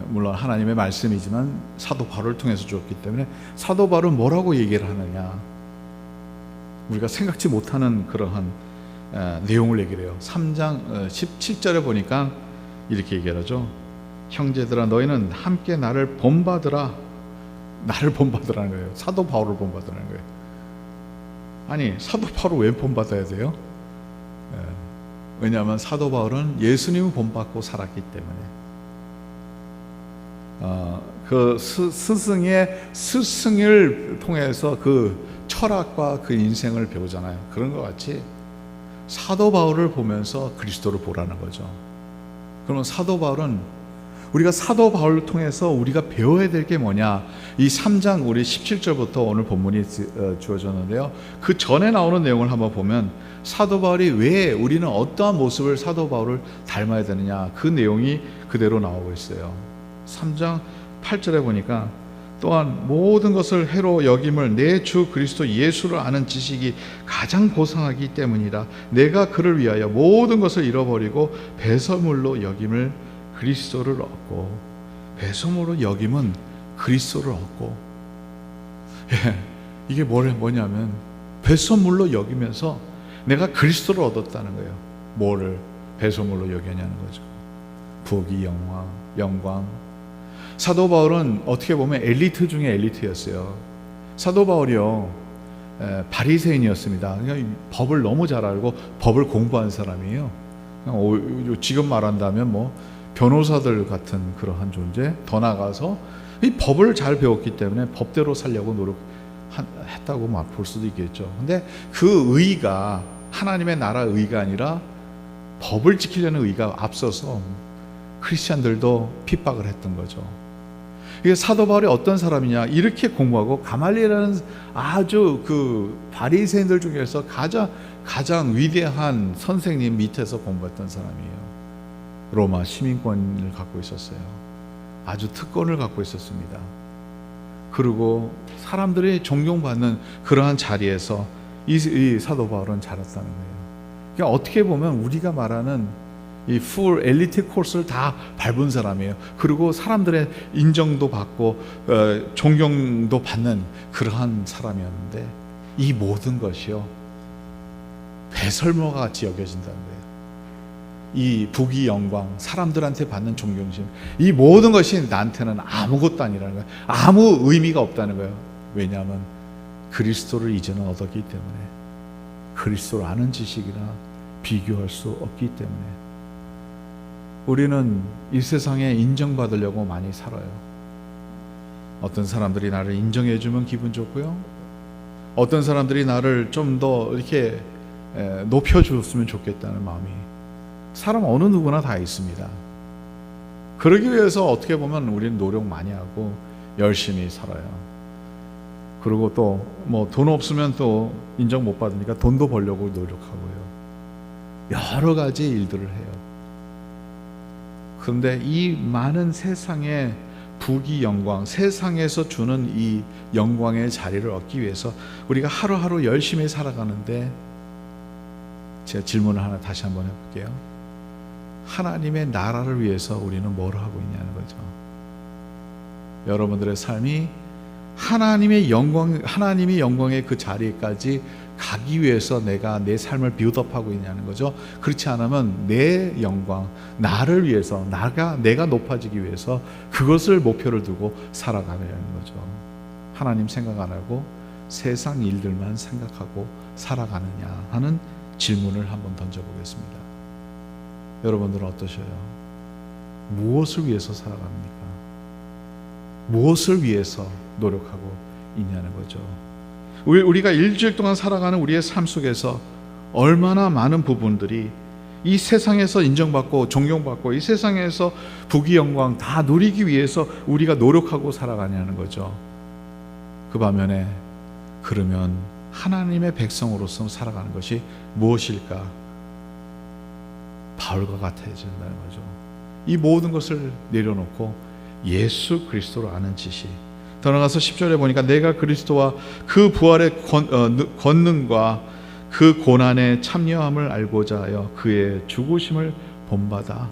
Speaker 1: 물론 하나님의 말씀이지만 사도 바울을 통해서 주었기 때문에 사도 바울은 뭐라고 얘기를 하느냐? 우리가 생각지 못하는 그러한 내용을 얘기를 해요. 3장 17절에 보니까 이렇게 얘기를 하죠. 형제들아 너희는 함께 나를 본받으라는 거예요. 사도 바울을 본받으라는 거예요. 아니 사도 바울을 왜 본받아야 돼요? 왜냐하면 사도 바울은 예수님을 본받고 살았기 때문에 그 스승을 통해서 그 철학과 그 인생을 배우잖아요. 그런 것 같이 사도 바울을 보면서 그리스도를 보라는 거죠. 그러면 사도 바울은 우리가 사도 바울을 통해서 우리가 배워야 될 게 뭐냐? 이 3장 우리 17절부터 오늘 본문이 주어졌는데요. 그 전에 나오는 내용을 한번 보면 사도 바울이 왜 우리는 어떠한 모습을 사도 바울을 닮아야 되느냐? 그 내용이 그대로 나오고 있어요. 3장 8절에 보니까 또한 모든 것을 해로 여김을 내 주 그리스도 예수를 아는 지식이 가장 고상하기 때문이라 내가 그를 위하여 모든 것을 잃어버리고 배설물로 여김을 그리스도를 얻고 배설물로 여김은 그리스도를 얻고 이게 뭐냐면 배설물로 여기면서 내가 그리스도를 얻었다는 거예요. 뭐를 배설물로 여기냐는 거죠. 부귀 영광 사도 바울은 어떻게 보면 엘리트 중에 엘리트였어요. 사도 바울이요, 바리새인이었습니다. 그러니까 법을 너무 잘 알고 법을 공부한 사람이에요. 지금 말한다면 뭐 변호사들 같은 그러한 존재. 더 나아가서 이 법을 잘 배웠기 때문에 법대로 살려고 노력했다고 볼 수도 있겠죠. 근데 그 의가 하나님의 나라 의가 아니라 법을 지키려는 의가 앞서서 크리스찬들도 핍박을 했던 거죠. 이게 사도 바울이 어떤 사람이냐, 이렇게 공부하고 가말리엘이라는 아주 그 바리새인들 중에서 가장 위대한 선생님 밑에서 공부했던 사람이에요. 로마 시민권을 갖고 있었어요. 아주 특권을 갖고 있었습니다. 그리고 사람들이 존경받는 그러한 자리에서 이 사도 바울은 자랐다는 거예요. 그러니까 어떻게 보면 우리가 말하는 이 풀 엘리트 코스를 다 밟은 사람이에요. 그리고 사람들의 인정도 받고 존경도 받는 그러한 사람이었는데, 이 모든 것이요 배설물 같이 여겨진다는 거예요. 이 부귀 영광, 사람들한테 받는 존경심, 이 모든 것이 나한테는 아무것도 아니라는 거예요. 아무 의미가 없다는 거예요. 왜냐하면 그리스도를 이제는 얻었기 때문에, 그리스도를 아는 지식이나 비교할 수 없기 때문에. 우리는 이 세상에 인정받으려고 많이 살아요. 어떤 사람들이 나를 인정해주면 기분 좋고요, 어떤 사람들이 나를 좀 더 이렇게 높여줬으면 좋겠다는 마음이 사람 어느 누구나 다 있습니다. 그러기 위해서 어떻게 보면 우리는 노력 많이 하고 열심히 살아요. 그리고 또 뭐 돈 없으면 또 인정 못 받으니까 돈도 벌려고 노력하고요. 여러 가지 일들을 해요. 그런데 이 많은 세상의 부귀 영광, 세상에서 주는 이 영광의 자리를 얻기 위해서 우리가 하루하루 열심히 살아가는데, 제가 질문을 하나 다시 한번 해볼게요. 하나님의 나라를 위해서 우리는 뭘 하고 있냐는 거죠. 여러분들의 삶이 하나님이 영광의 그 자리까지 가기 위해서 내가 내 삶을 빌드업하고 있냐는 거죠. 그렇지 않으면 내 영광, 나를 위해서, 내가 높아지기 위해서 그것을 목표를 두고 살아가려는 거죠. 하나님 생각 안 하고 세상 일들만 생각하고 살아가느냐 하는 질문을 한번 던져보겠습니다. 여러분들은 어떠셔요? 무엇을 위해서 살아갑니까? 무엇을 위해서 노력하고 있냐는 거죠. 우리가 일주일 동안 살아가는 우리의 삶 속에서 얼마나 많은 부분들이 이 세상에서 인정받고 존경받고 이 세상에서 부귀 영광 다 누리기 위해서 우리가 노력하고 살아가냐는 거죠. 그 반면에 그러면 하나님의 백성으로서 살아가는 것이 무엇일까? 바울과 같아진다는 거죠. 이 모든 것을 내려놓고 예수 그리스도를 아는 지식. 더 나아가서 10절에 보니까 내가 그리스도와 그 부활의 권능과 그 고난의 참여함을 알고자 하여 그의 죽으심을 본받아.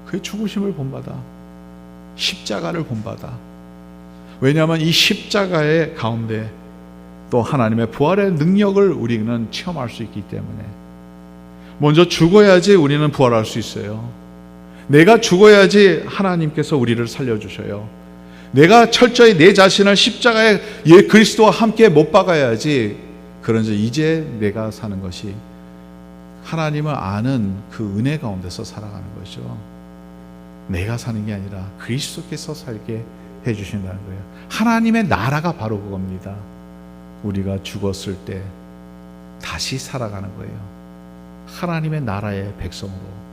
Speaker 1: 그의 죽으심을 본받아. 십자가를 본받아. 왜냐하면 이 십자가의 가운데 또 하나님의 부활의 능력을 우리는 체험할 수 있기 때문에, 먼저 죽어야지 우리는 부활할 수 있어요. 내가 죽어야지 하나님께서 우리를 살려주셔요. 내가 철저히 내 자신을 십자가에 그리스도와 함께 못 박아야지, 그런지 이제 내가 사는 것이 하나님을 아는 그 은혜 가운데서 살아가는 것이죠. 내가 사는 게 아니라 그리스도께서 살게 해주신다는 거예요. 하나님의 나라가 바로 그겁니다. 우리가 죽었을 때 다시 살아가는 거예요. 하나님의 나라의 백성으로.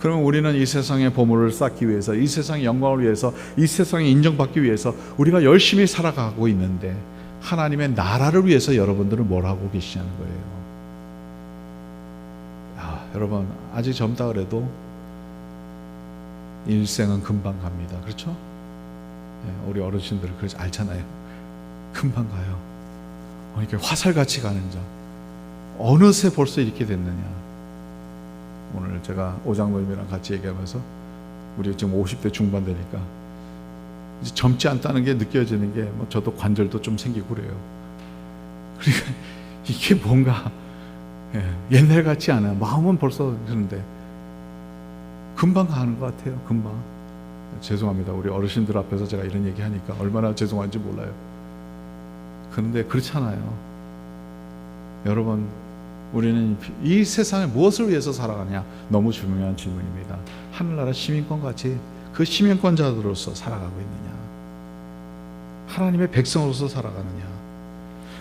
Speaker 1: 그러면 우리는 이 세상의 보물을 쌓기 위해서, 이 세상의 영광을 위해서, 이 세상에 인정받기 위해서 우리가 열심히 살아가고 있는데, 하나님의 나라를 위해서 여러분들은 뭘 하고 계시냐는 거예요. 여러분 아직 젊다 그래도 일생은 금방 갑니다. 그렇죠? 우리 어르신들은 그렇지 알잖아요. 금방 가요. 이렇게 화살같이 가는 자. 어느새 벌써 이렇게 됐느냐. 오늘 제가 오장모님이랑 같이 얘기하면서 우리 지금 50대 중반 되니까 이제 젊지 않다는 게 느껴지는 게, 뭐 저도 관절도 좀 생기고 그래요. 그러니까 이게 뭔가 옛날 같지 않아요. 마음은 벌써 그런데 금방 가는 것 같아요. 금방. 죄송합니다. 우리 어르신들 앞에서 제가 이런 얘기하니까 얼마나 죄송한지 몰라요. 그런데 그렇잖아요. 여러분, 우리는 이 세상에 무엇을 위해서 살아가냐? 너무 중요한 질문입니다. 하늘나라 시민권 같이 그 시민권자들로서 살아가고 있느냐? 하나님의 백성으로서 살아가느냐?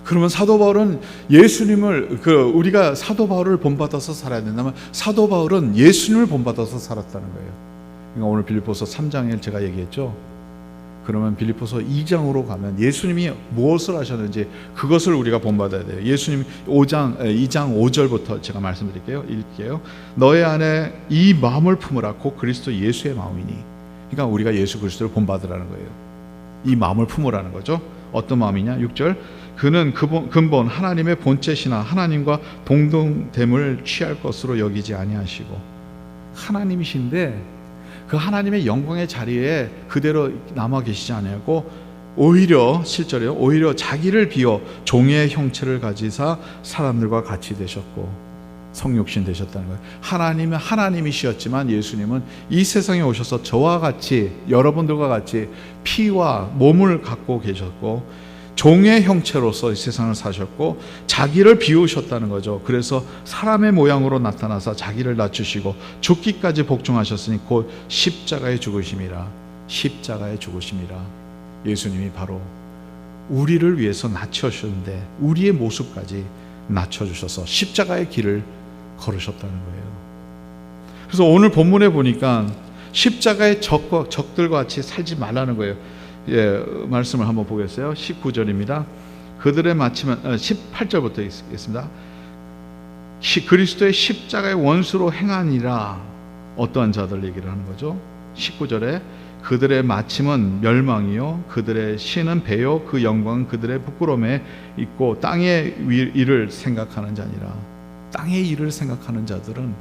Speaker 1: 그러면 사도 바울은 예수님을 우리가 사도 바울을 본받아서 살아야 된다면 사도 바울은 예수님을 본받아서 살았다는 거예요. 그러니까 오늘 빌립보서 3장에 제가 얘기했죠. 그러면 빌립보서 2장으로 가면 예수님이 무엇을 하셨는지 그것을 우리가 본받아야 돼요. 예수님 2장 5절부터 제가 말씀드릴게요. 읽게요. 너의 안에 이 마음을 품으라 곧 그리스도 예수의 마음이니. 그러니까 우리가 예수 그리스도를 본받으라는 거예요. 이 마음을 품으라는 거죠. 어떤 마음이냐? 6절. 그는 근본 하나님의 본체시나 하나님과 동등됨을 취할 것으로 여기지 아니하시고, 하나님이신데 그 하나님의 영광의 자리에 그대로 남아 계시지 아니하고 오히려 7절이요. 오히려 자기를 비워 종의 형체를 가지사 사람들과 같이 되셨고 성육신 되셨다는 거예요. 하나님은 하나님이시었지만 예수님은 이 세상에 오셔서 저와 같이 여러분들과 같이 피와 몸을 갖고 계셨고 종의 형체로서 이 세상을 사셨고 자기를 비우셨다는 거죠. 그래서 사람의 모양으로 나타나서 자기를 낮추시고 죽기까지 복종하셨으니 곧 십자가에 죽으심이라. 십자가에 죽으심이라. 예수님이 바로 우리를 위해서 낮춰주셨는데 우리의 모습까지 낮춰주셔서 십자가의 길을 걸으셨다는 거예요. 그래서 오늘 본문에 보니까 십자가의 적들과 같이 살지 말라는 거예요. 예, 말씀을 한번 보겠어요. 19절입니다. 그들의 마침은 18절부터 있습니다. 그리스도의 십자가의 원수로 행하니라. 어떠한 자들 얘기를 하는 거죠. 19절에 그들의 마침은 멸망이요 그들의 신은 배요 그 영광은 그들의 부끄러움에 있고 땅의 일을 생각하는 자니라. 땅의 일을 생각하는 자들은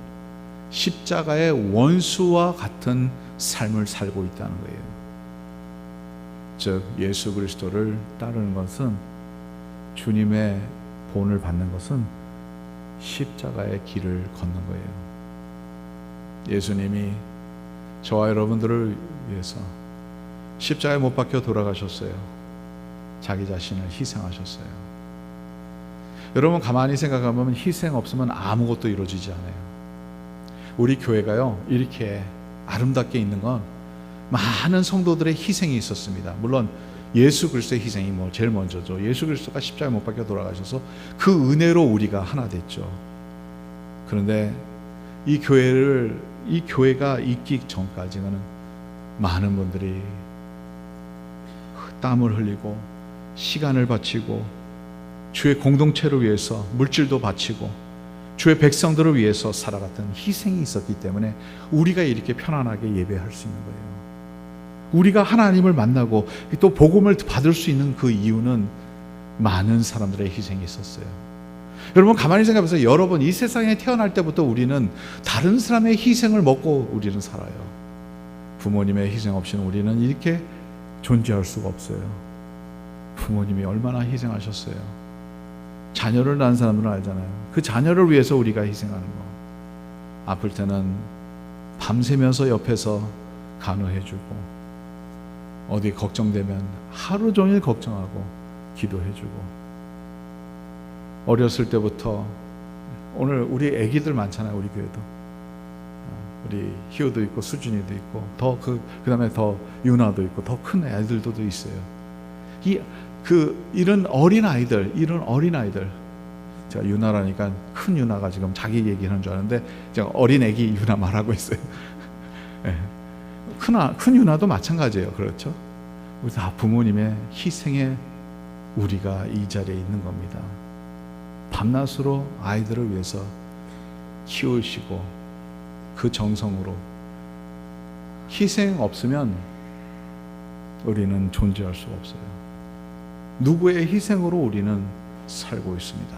Speaker 1: 십자가의 원수와 같은 삶을 살고 있다는 거예요. 즉 예수 그리스도를 따르는 것은, 주님의 본을 받는 것은 십자가의 길을 걷는 거예요. 예수님이 저와 여러분들을 위해서 십자가에 못 박혀 돌아가셨어요. 자기 자신을 희생하셨어요. 여러분 가만히 생각하면 희생 없으면 아무것도 이루어지지 않아요. 우리 교회가요 이렇게 아름답게 있는 건 많은 성도들의 희생이 있었습니다. 물론 예수 그리스도의 희생이 제일 먼저죠. 예수 그리스도가 십자가에 못 박혀 돌아가셔서 그 은혜로 우리가 하나 됐죠. 그런데 이 교회가 있기 전까지는 많은 분들이 땀을 흘리고 시간을 바치고 주의 공동체를 위해서 물질도 바치고 주의 백성들을 위해서 살아갔던 희생이 있었기 때문에 우리가 이렇게 편안하게 예배할 수 있는 거예요. 우리가 하나님을 만나고 또 복음을 받을 수 있는 그 이유는 많은 사람들의 희생이 있었어요. 여러분 가만히 생각해보세요. 여러분 이 세상에 태어날 때부터 우리는 다른 사람의 희생을 먹고 우리는 살아요. 부모님의 희생 없이는 우리는 이렇게 존재할 수가 없어요. 부모님이 얼마나 희생하셨어요. 자녀를 낳은 사람들은 알잖아요. 그 자녀를 위해서 우리가 희생하는 거. 아플 때는 밤새면서 옆에서 간호해주고, 어디 걱정되면 하루 종일 걱정하고 기도해주고, 어렸을 때부터, 오늘 우리 애기들 많잖아요. 우리 교회도 우리 희호도 있고 수준이도 있고 그 다음에 더 유나도 있고 더 큰 애들도 있어요. 이런 어린 아이들, 제가 유나라니까 큰 유나가 지금 자기 얘기하는 줄 아는데 제가 어린 애기 유나 말하고 있어요. 네. 큰 유나도 마찬가지예요. 그렇죠? 우리 다 부모님의 희생에 우리가 이 자리에 있는 겁니다. 밤낮으로 아이들을 위해서 키우시고 그 정성으로, 희생 없으면 우리는 존재할 수가 없어요. 누구의 희생으로 우리는 살고 있습니다.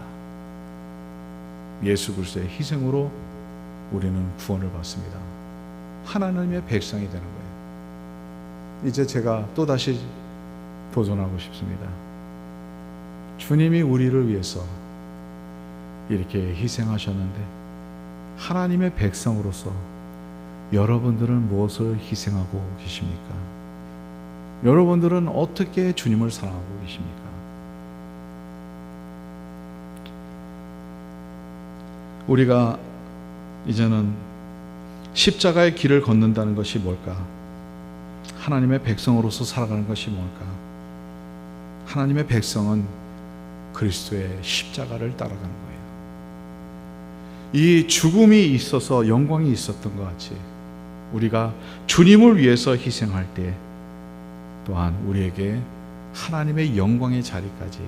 Speaker 1: 예수 그리스도의 희생으로 우리는 구원을 받습니다. 하나님의 백성이 되는 거예요. 이제 제가 또다시 도전하고 싶습니다. 주님이 우리를 위해서 이렇게 희생하셨는데 하나님의 백성으로서 여러분들은 무엇을 희생하고 계십니까? 여러분들은 어떻게 주님을 사랑하고 계십니까? 우리가 이제는 십자가의 길을 걷는다는 것이 뭘까? 하나님의 백성으로서 살아가는 것이 뭘까? 하나님의 백성은 그리스도의 십자가를 따라가는 거예요. 이 죽음이 있어서 영광이 있었던 것 같이 우리가 주님을 위해서 희생할 때 또한 우리에게 하나님의 영광의 자리까지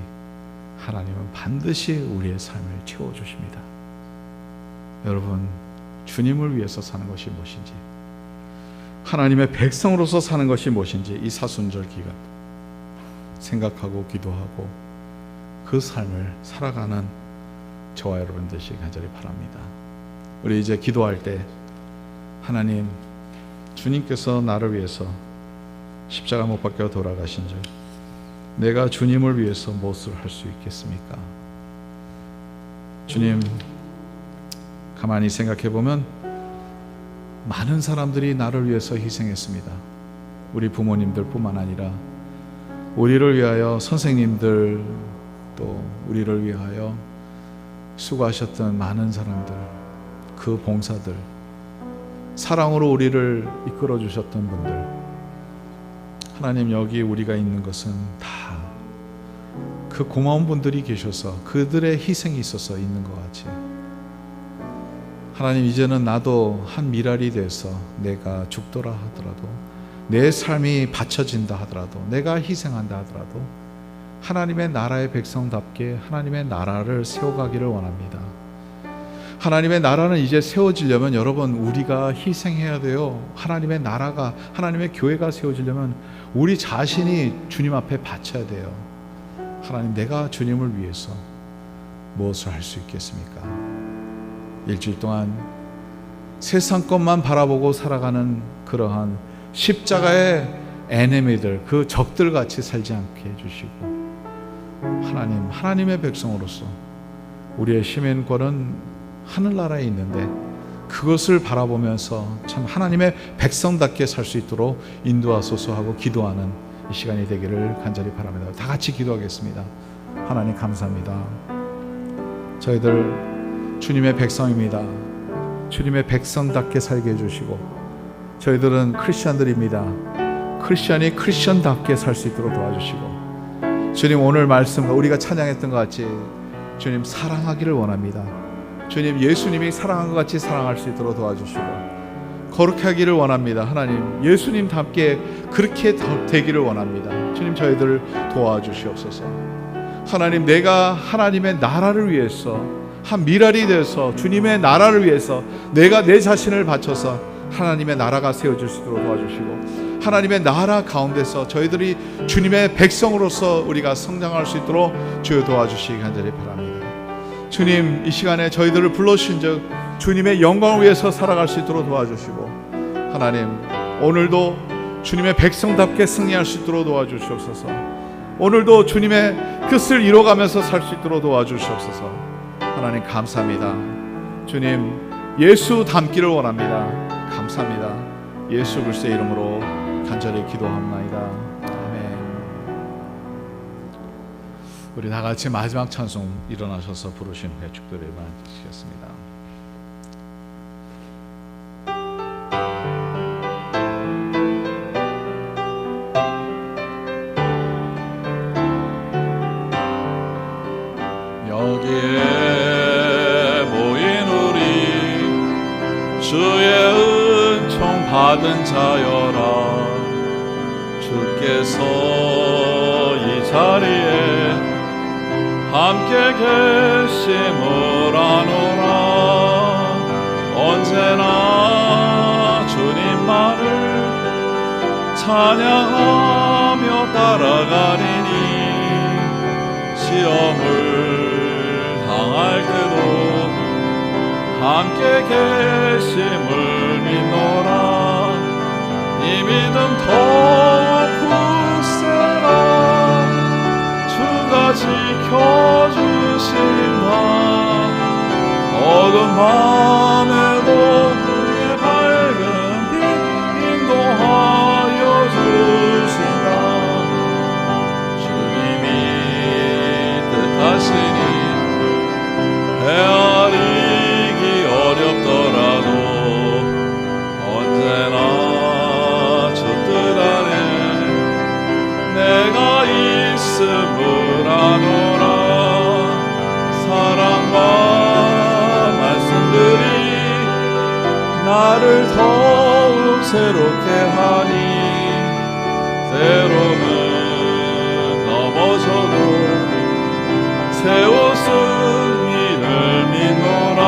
Speaker 1: 하나님은 반드시 우리의 삶을 채워주십니다. 여러분, 주님을 위해서 사는 것이 무엇인지, 하나님의 백성으로서 사는 것이 무엇인지 이 사순절 기간 생각하고 기도하고 그 삶을 살아가는 저와 여러분 되시기 간절히 바랍니다. 우리 이제 기도할 때 하나님, 주님께서 나를 위해서 십자가 못 박혀 돌아가신 줄 내가 주님을 위해서 무엇을 할 수 있겠습니까? 주님, 가만히 생각해 보면 많은 사람들이 나를 위해서 희생했습니다. 우리 부모님들 뿐만 아니라 우리를 위하여 선생님들, 또 우리를 위하여 수고하셨던 많은 사람들, 그 봉사들, 사랑으로 우리를 이끌어 주셨던 분들, 하나님, 여기 우리가 있는 것은 다 그 고마운 분들이 계셔서 그들의 희생이 있어서 있는 것 같이, 하나님, 이제는 나도 한 미랄이 돼서 내가 죽더라 하더라도, 내 삶이 바쳐진다 하더라도, 내가 희생한다 하더라도 하나님의 나라의 백성답게 하나님의 나라를 세워가기를 원합니다. 하나님의 나라는 이제 세워지려면 여러분, 우리가 희생해야 돼요. 하나님의 나라가, 하나님의 교회가 세워지려면 우리 자신이 주님 앞에 바쳐야 돼요. 하나님, 내가 주님을 위해서 무엇을 할 수 있겠습니까? 일주일 동안 세상 것만 바라보고 살아가는 그러한 십자가의 에네미들, 그 적들같이 살지 않게 해주시고, 하나님, 하나님의 백성으로서 우리의 시민권은 하늘나라에 있는데 그것을 바라보면서 참 하나님의 백성답게 살 수 있도록 인도하소서 하고 기도하는 이 시간이 되기를 간절히 바랍니다. 다 같이 기도하겠습니다. 하나님, 감사합니다. 저희들 주님의 백성입니다. 주님의 백성답게 살게 해주시고, 저희들은 크리스천들입니다. 크리스천이 크리스천답게 살 수 있도록 도와주시고, 주님, 오늘 말씀 우리가 찬양했던 것 같이 주님 사랑하기를 원합니다. 주님, 예수님이 사랑한 것 같이 사랑할 수 있도록 도와주시고, 거룩하게 하기를 원합니다. 하나님, 예수님답게 그렇게 되기를 원합니다. 주님, 저희들 도와주시옵소서. 하나님, 내가 하나님의 나라를 위해서 한 미랄이 되어서 주님의 나라를 위해서 내가 내 자신을 바쳐서 하나님의 나라가 세워질 수 있도록 도와주시고, 하나님의 나라 가운데서 저희들이 주님의 백성으로서 우리가 성장할 수 있도록 주여 도와주시기 간절히 바랍니다. 주님, 이 시간에 저희들을 불러주신 즉 주님의 영광을 위해서 살아갈 수 있도록 도와주시고, 하나님, 오늘도 주님의 백성답게 승리할 수 있도록 도와주시옵소서. 오늘도 주님의 뜻을 이뤄가면서 살 수 있도록 도와주시옵소서. 하나님, 감사합니다. 주님, 예수 닮기를 원합니다. 감사합니다. 예수 그리스도의 이름으로 간절히 기도합나이다. 아멘. 우리 다 같이 마지막 찬송 일어나셔서 부르신 후에 축도를 마치겠습니다.
Speaker 5: 여기에 모인 우리 주의 은총 받은 자여라. 주께서 이 자리에 함께 계심을 아노라. 언제나 주님만을 찬양하며 따라가리니 시험을 당할 때도 함께 계심을 믿노라. 이 믿음 더욱 굳세라. 주가 지켜주신다. 어두운 밤에도 그의 밝은 나를 더욱 새롭게 하니 때로는 넘어져도 새 옷은 이를 믿노라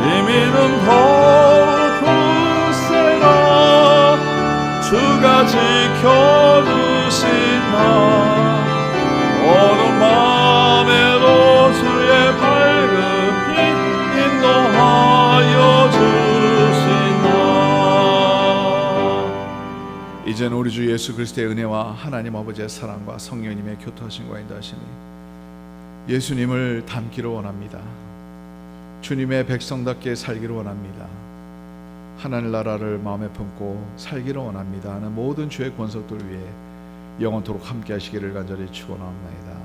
Speaker 5: 이 믿음 더욱 굳세라 주가 지켜주신다 어느 마음에도 주의 밝은 빛 인도하여 주신다. 이제는 우리 주 예수 그리스도의 은혜와 하나님 아버지의 사랑과 성령님의 교통하심과 인도하심이 예수님을 닮기를 원합니다. 주님의 백성답게 살기를 원합니다. 하나님 나라를 마음에 품고 살기를 원합니다 하는 모든 주의 권속들 위해 영원토록 함께 하시기를 간절히 축원합니다.